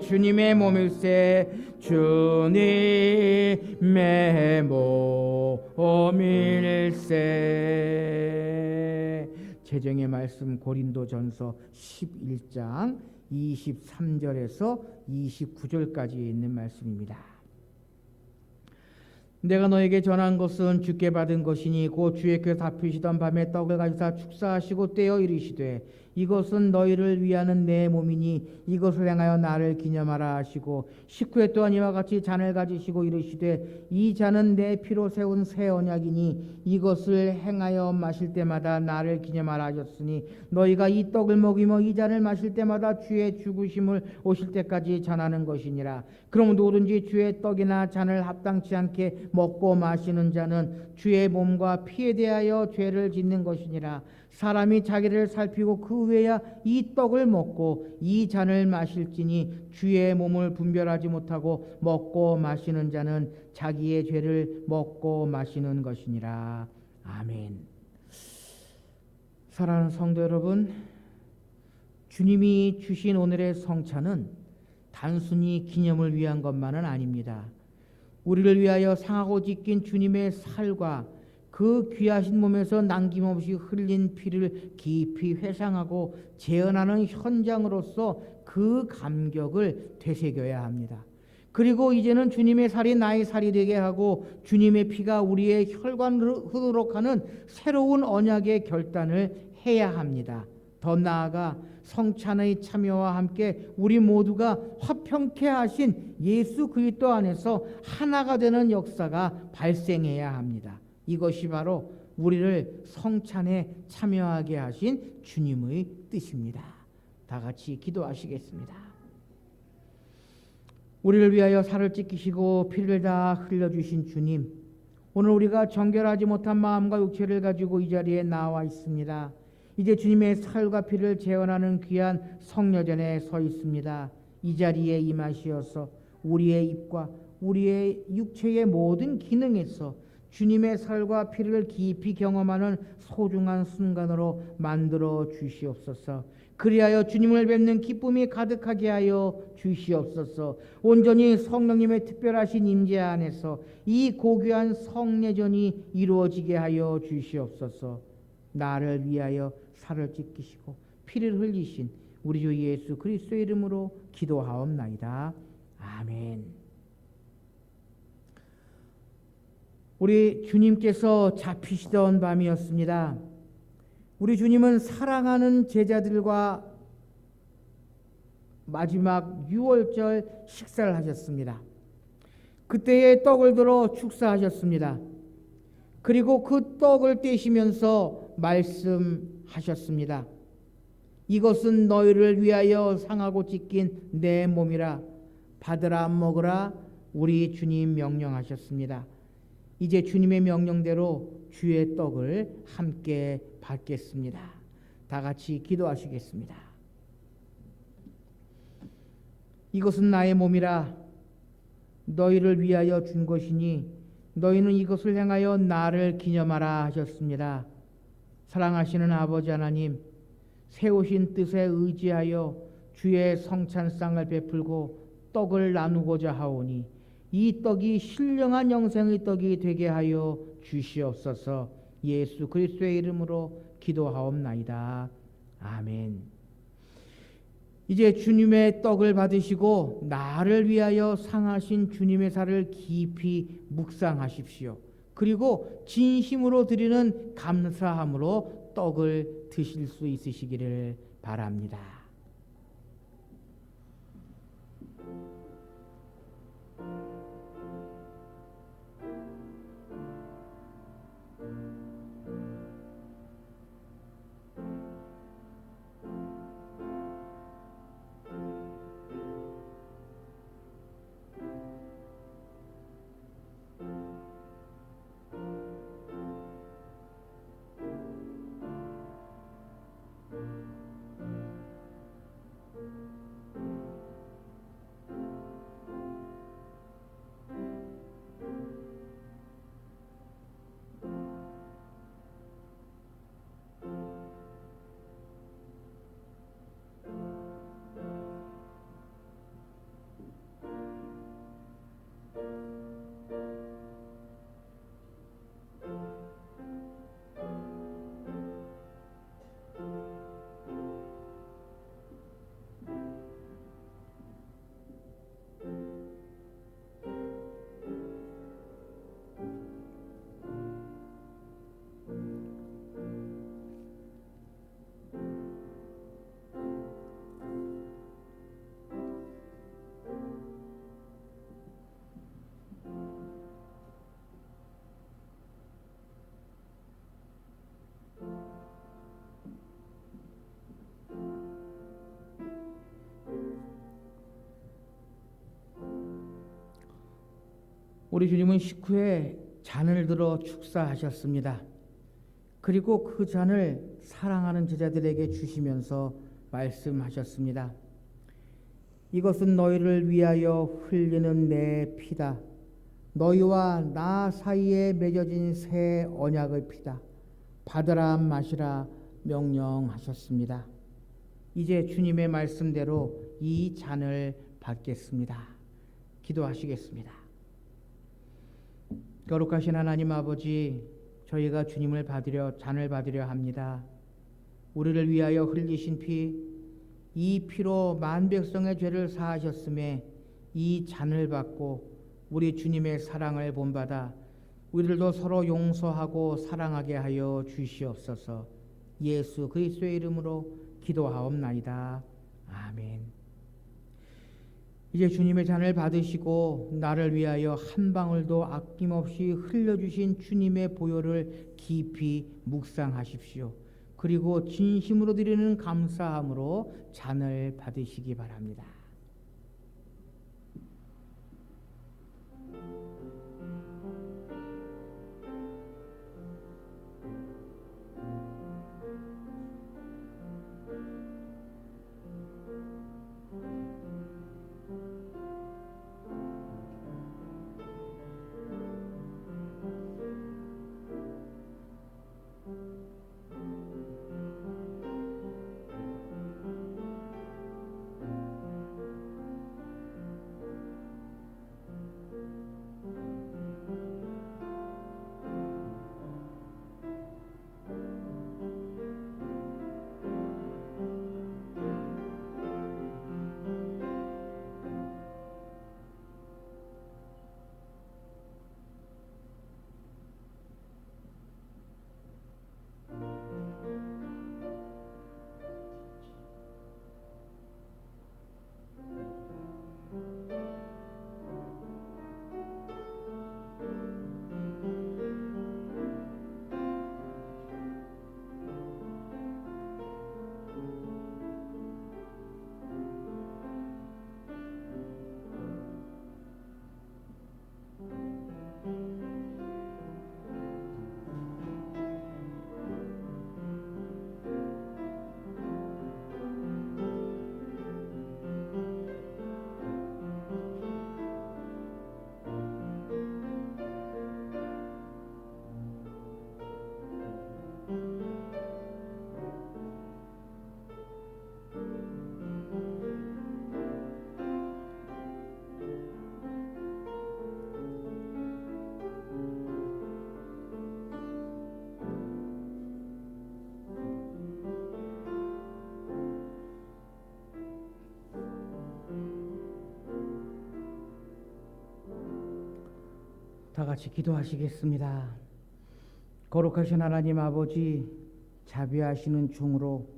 주님의 몸일세 주님의 몸일세. 재정의 말씀 고린도전서 11장 23절에서 29절까지 있는 말씀입니다. 내가 너에게 전한 것은 주께 받은 것이니 곧 주께서 잡히시던 밤에 떡을 가지사 축사하시고 떼어 이르시되 이것은 너희를 위하는 내 몸이니 이것을 행하여 나를 기념하라 하시고 19회 또한 이와 같이 잔을 가지시고 이르시되 이 잔은 내 피로 세운 새 언약이니 이것을 행하여 마실 때마다 나를 기념하라 하셨으니 너희가 이 떡을 먹이며 이 잔을 마실 때마다 주의 죽으심을 오실 때까지 전하는 것이니라. 그럼 누구든지 주의 떡이나 잔을 합당치 않게 먹고 마시는 자는 주의 몸과 피에 대하여 죄를 짓는 것이니라. 사람이 자기를 살피고 그 후에야 이 떡을 먹고 이 잔을 마실지니 주의 몸을 분별하지 못하고 먹고 마시는 자는 자기의 죄를 먹고 마시는 것이니라. 아멘. 사랑하는 성도 여러분, 주님이 주신 오늘의 성찬은 단순히 기념을 위한 것만은 아닙니다. 우리를 위하여 상하고 찢긴 주님의 살과 그 귀하신 몸에서 남김없이 흘린 피를 깊이 회상하고 재현하는 현장으로서 그 감격을 되새겨야 합니다. 그리고 이제는 주님의 살이 나의 살이 되게 하고 주님의 피가 우리의 혈관으로 흐르도록 하는 새로운 언약의 결단을 해야 합니다. 더 나아가 성찬의 참여와 함께 우리 모두가 화평케 하신 예수 그리스도 안에서 하나가 되는 역사가 발생해야 합니다. 이것이 바로 우리를 성찬에 참여하게 하신 주님의 뜻입니다. 다 같이 기도하시겠습니다. 우리를 위하여 살을 찢기시고 피를 다 흘려주신 주님, 오늘 우리가 정결하지 못한 마음과 육체를 가지고 이 자리에 나와 있습니다. 이제 주님의 살과 피를 재현하는 귀한 성녀전에 서 있습니다. 이 자리에 임하시어서 우리의 입과 우리의 육체의 모든 기능에서 주님의 살과 피를 깊이 경험하는 소중한 순간으로 만들어 주시옵소서. 그리하여 주님을 뵙는 기쁨이 가득하게 하여 주시옵소서. 온전히 성령님의 특별하신 임재 안에서 이 고귀한 성례전이 이루어지게 하여 주시옵소서. 나를 위하여 살을 찢기시고 피를 흘리신 우리 주 예수 그리스도의 이름으로 기도하옵나이다. 아멘. 우리 주님께서 잡히시던 밤이었습니다. 우리 주님은 사랑하는 제자들과 마지막 유월절 식사를 하셨습니다. 그때에 떡을 들어 축사하셨습니다. 그리고 그 떡을 떼시면서 말씀하셨습니다. 이것은 너희를 위하여 상하고 찢긴 내 몸이라, 받으라 먹으라. 우리 주님 명령하셨습니다. 이제 주님의 명령대로 주의 떡을 함께 받겠습니다. 다 같이 기도하시겠습니다. 이것은 나의 몸이라, 너희를 위하여 준 것이니 너희는 이것을 행하여 나를 기념하라 하셨습니다. 사랑하시는 아버지 하나님, 세우신 뜻에 의지하여 주의 성찬상을 베풀고 떡을 나누고자 하오니 이 떡이 신령한 영생의 떡이 되게 하여 주시옵소서. 예수 그리스도의 이름으로 기도하옵나이다. 아멘. 이제 주님의 떡을 받으시고 나를 위하여 상하신 주님의 살을 깊이 묵상하십시오. 그리고 진심으로 드리는 감사함으로 떡을 드실 수 있으시기를 바랍니다. 우리 주님은 식후에 잔을 들어 축사하셨습니다. 그리고 그 잔을 사랑하는 제자들에게 주시면서 말씀하셨습니다. 이것은 너희를 위하여 흘리는 내 피다. 너희와 나 사이에 맺어진 새 언약의 피다. 받으라 마시라 명령하셨습니다. 이제 주님의 말씀대로 이 잔을 받겠습니다. 기도하시겠습니다. 거룩하신 하나님 아버지, 저희가 주님을 받으려 잔을 받으려 합니다. 우리를 위하여 흘리신 피, 이 피로 만 백성의 죄를 사하셨음에 이 잔을 받고 우리 주님의 사랑을 본받아 우리들도 서로 용서하고 사랑하게 하여 주시옵소서. 예수 그리스도의 이름으로 기도하옵나이다. 아멘. 이제 주님의 잔을 받으시고 나를 위하여 한 방울도 아낌없이 흘려주신 주님의 보혈을 깊이 묵상하십시오. 그리고 진심으로 드리는 감사함으로 잔을 받으시기 바랍니다. 다 같이 기도하시겠습니다. 거룩하신 하나님 아버지, 자비하시는 중으로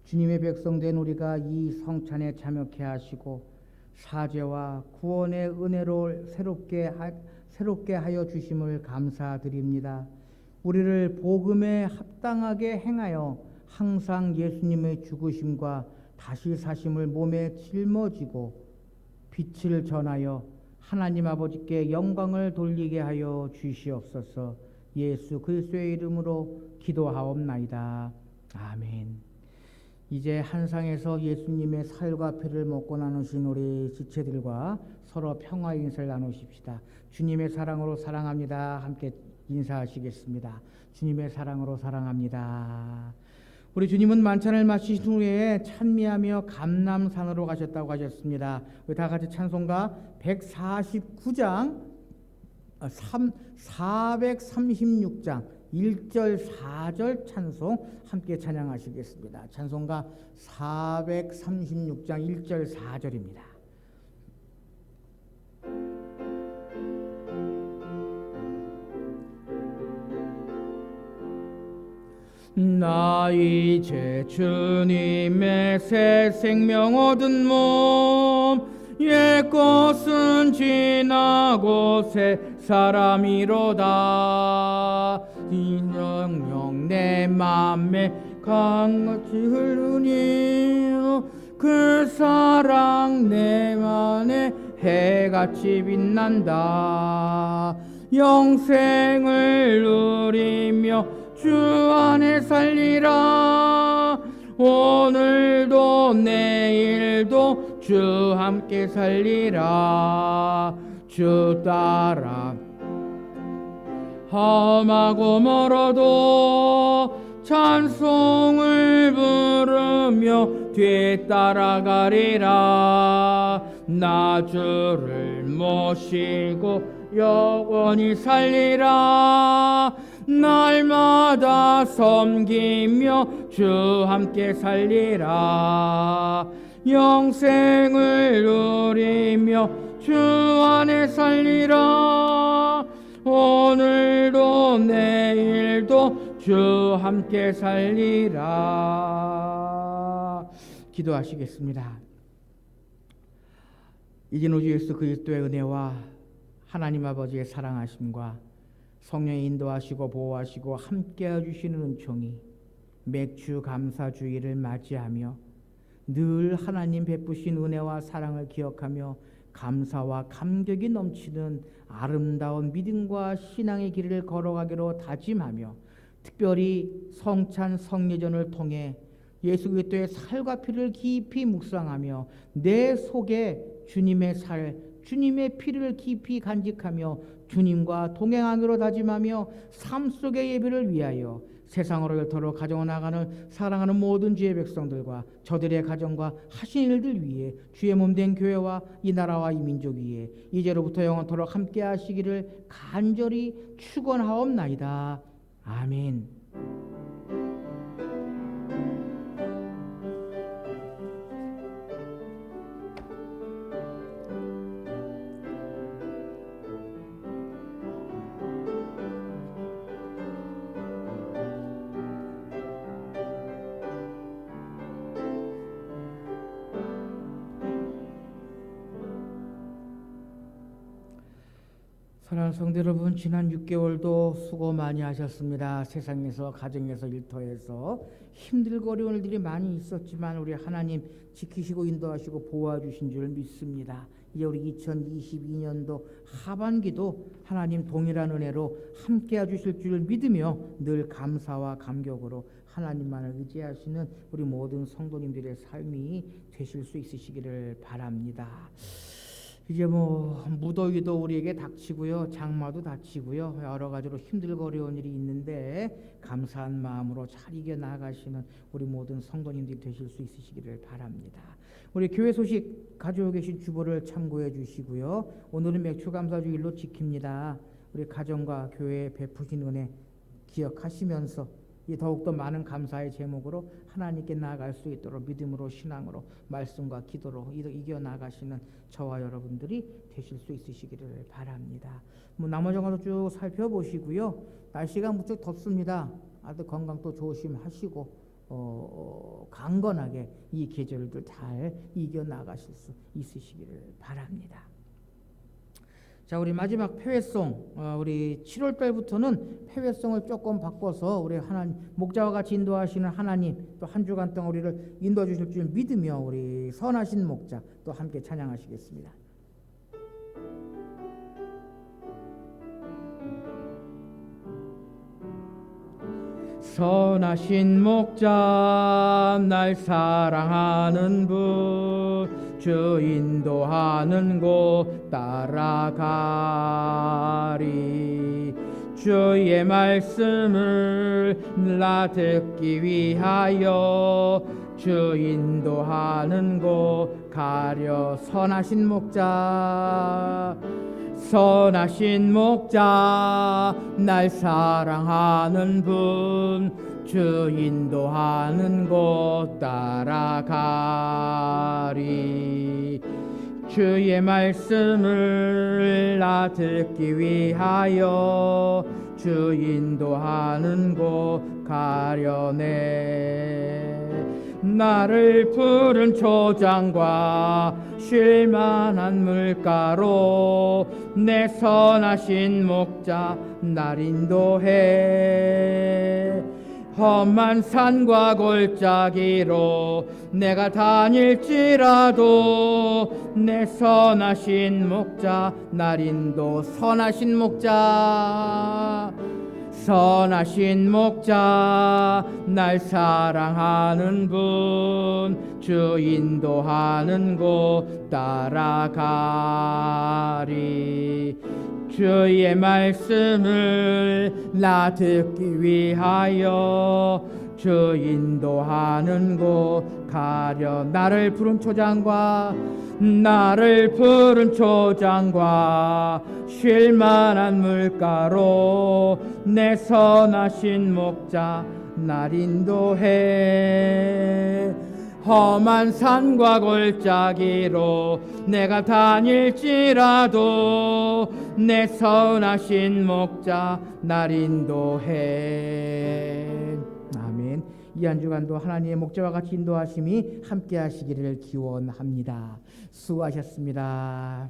주님의 백성된 우리가 이 성찬에 참여케 하시고 사죄와 구원의 은혜로 새롭게 하여 주심을 감사드립니다. 우리를 복음에 합당하게 행하여 항상 예수님의 죽으심과 다시 사심을 몸에 짊어지고 빛을 전하여 하나님 아버지께 영광을 돌리게 하여 주시옵소서. 예수 그리스도의 이름으로 기도하옵나이다. 아멘. 이제 한상에서 예수님의 살과 피를 먹고 나누신 우리 지체들과 서로 평화 인사를 나누십시다. 주님의 사랑으로 사랑합니다. 함께 인사하시겠습니다. 주님의 사랑으로 사랑합니다. 우리 주님은 만찬을 마치신 후에 찬미하며 감람산으로 가셨다고 하셨습니다. 우리 다 같이 찬송가 149장 436장 1절 4절 찬송 함께 찬양하시겠습니다. 찬송가 436장 1절 4절입니다. 나 이제 주님의 새 생명 얻은 몸 옛것은 지나고 새 사람이로다. 이 영영 내 맘에 강같이 흐르니 그 사랑 내 안에 해같이 빛난다. 영생을 누리며 주 안에 살리라. 오늘도 내일도 주 함께 살리라. 주 따라 험하고 멀어도 찬송을 부르며 뒤따라가리라. 나 주를 모시고 영원히 살리라. 날마다 섬기며 주 함께 살리라. 영생을 누리며 주 안에 살리라. 오늘도 내일도 주 함께 살리라. 기도하시겠습니다. 이제는 우리 예수 그리스도의 은혜와 하나님 아버지의 사랑하심과 성령의 인도하시고 보호하시고 함께해 주시는 은총이 맥주 감사주의를 맞이하며 늘 하나님 베푸신 은혜와 사랑을 기억하며 감사와 감격이 넘치는 아름다운 믿음과 신앙의 길을 걸어가기로 다짐하며 특별히 성찬 성례전을 통해 예수 그리스도의 살과 피를 깊이 묵상하며 내 속에 주님의 살, 주님의 피를 깊이 간직하며 주님과 동행하기로 다짐하며 삶 속의 예배를 위하여 세상으로 열터로 가져나가는 사랑하는 모든 주의 백성들과 저들의 가정과 하신 일들 위해 주의 몸된 교회와 이 나라와 이 민족 위에 이제로부터 영원토록 함께 하시기를 간절히 축원하옵나이다. 아멘. 사랑하는 성도 여러분, 지난 6개월도 수고 많이 하셨습니다. 세상에서, 가정에서, 일터에서 힘들고 어려운 일들이 많이 있었지만 우리 하나님 지키시고 인도하시고 보호해주신 줄 믿습니다. 이제 우리 2022년도 하반기도 하나님 동일한 은혜로 함께 해주실 줄 믿으며 늘 감사와 감격으로 하나님만을 의지하시는 우리 모든 성도님들의 삶이 되실 수 있으시기를 바랍니다. 이제 무더위도 우리에게 닥치고요, 장마도 닥치고요, 여러 가지로 힘들고 어려운 일이 있는데 감사한 마음으로 잘 이겨 나가시는 우리 모든 성도님들이 되실 수 있으시기를 바랍니다. 우리 교회 소식 가지고 계신 주보를 참고해 주시고요. 오늘은 맥주 감사주일로 지킵니다. 우리 가정과 교회에 베푸신 은혜 기억하시면서 더욱더 많은 감사의 제목으로 하나님께 나아갈 수 있도록 믿음으로 신앙으로 말씀과 기도로 이겨나가시는 저와 여러분들이 되실 수 있으시기를 바랍니다. 나머지 것도 쭉 살펴보시고요. 날씨가 무척 덥습니다. 아들 건강도 조심하시고 강건하게 이 계절들 잘 이겨나가실 수 있으시기를 바랍니다. 자, 우리 마지막 폐회송, 우리 7월 달부터는 폐회송을 조금 바꿔서 우리 하나님 목자와 같이 인도하시는 하나님 또 한 주간 동안 우리를 인도해 주실 줄 믿으며 우리 선하신 목자 또 함께 찬양하시겠습니다. 선하신 목자 날 사랑하는 분 주 인도하는 곳 따라가리 주의 말씀을 나 듣기 위하여 주 인도하는 곳 가려 선하신 목자 선하신 목자 날 사랑하는 분 주 인도하는 곳 따라가리 주의 말씀을 나 듣기 위하여 주 인도하는 곳 가려내 나를 푸른 초장과 쉴만한 물가로 내 선하신 목자 날 인도해 험한 산과 골짜기로 내가 다닐지라도 내 선하신 목자 날 인도 선하신 목자 선하신 목자 날 사랑하는 분 주 인도하는 곳 따라가리 주의 말씀을 나 듣기 위하여 주 인도하는 곳 가려 나를 푸른 초장과 쉴만한 물가로 내 선하신 목자 날 인도해 험한 산과 골짜기로 내가 다닐지라도 내 선하신 목자 날 인도해. 아멘. 이 한 주간도 하나님의 목자와 같이 인도하심이 함께 하시기를 기원합니다. 수고하셨습니다.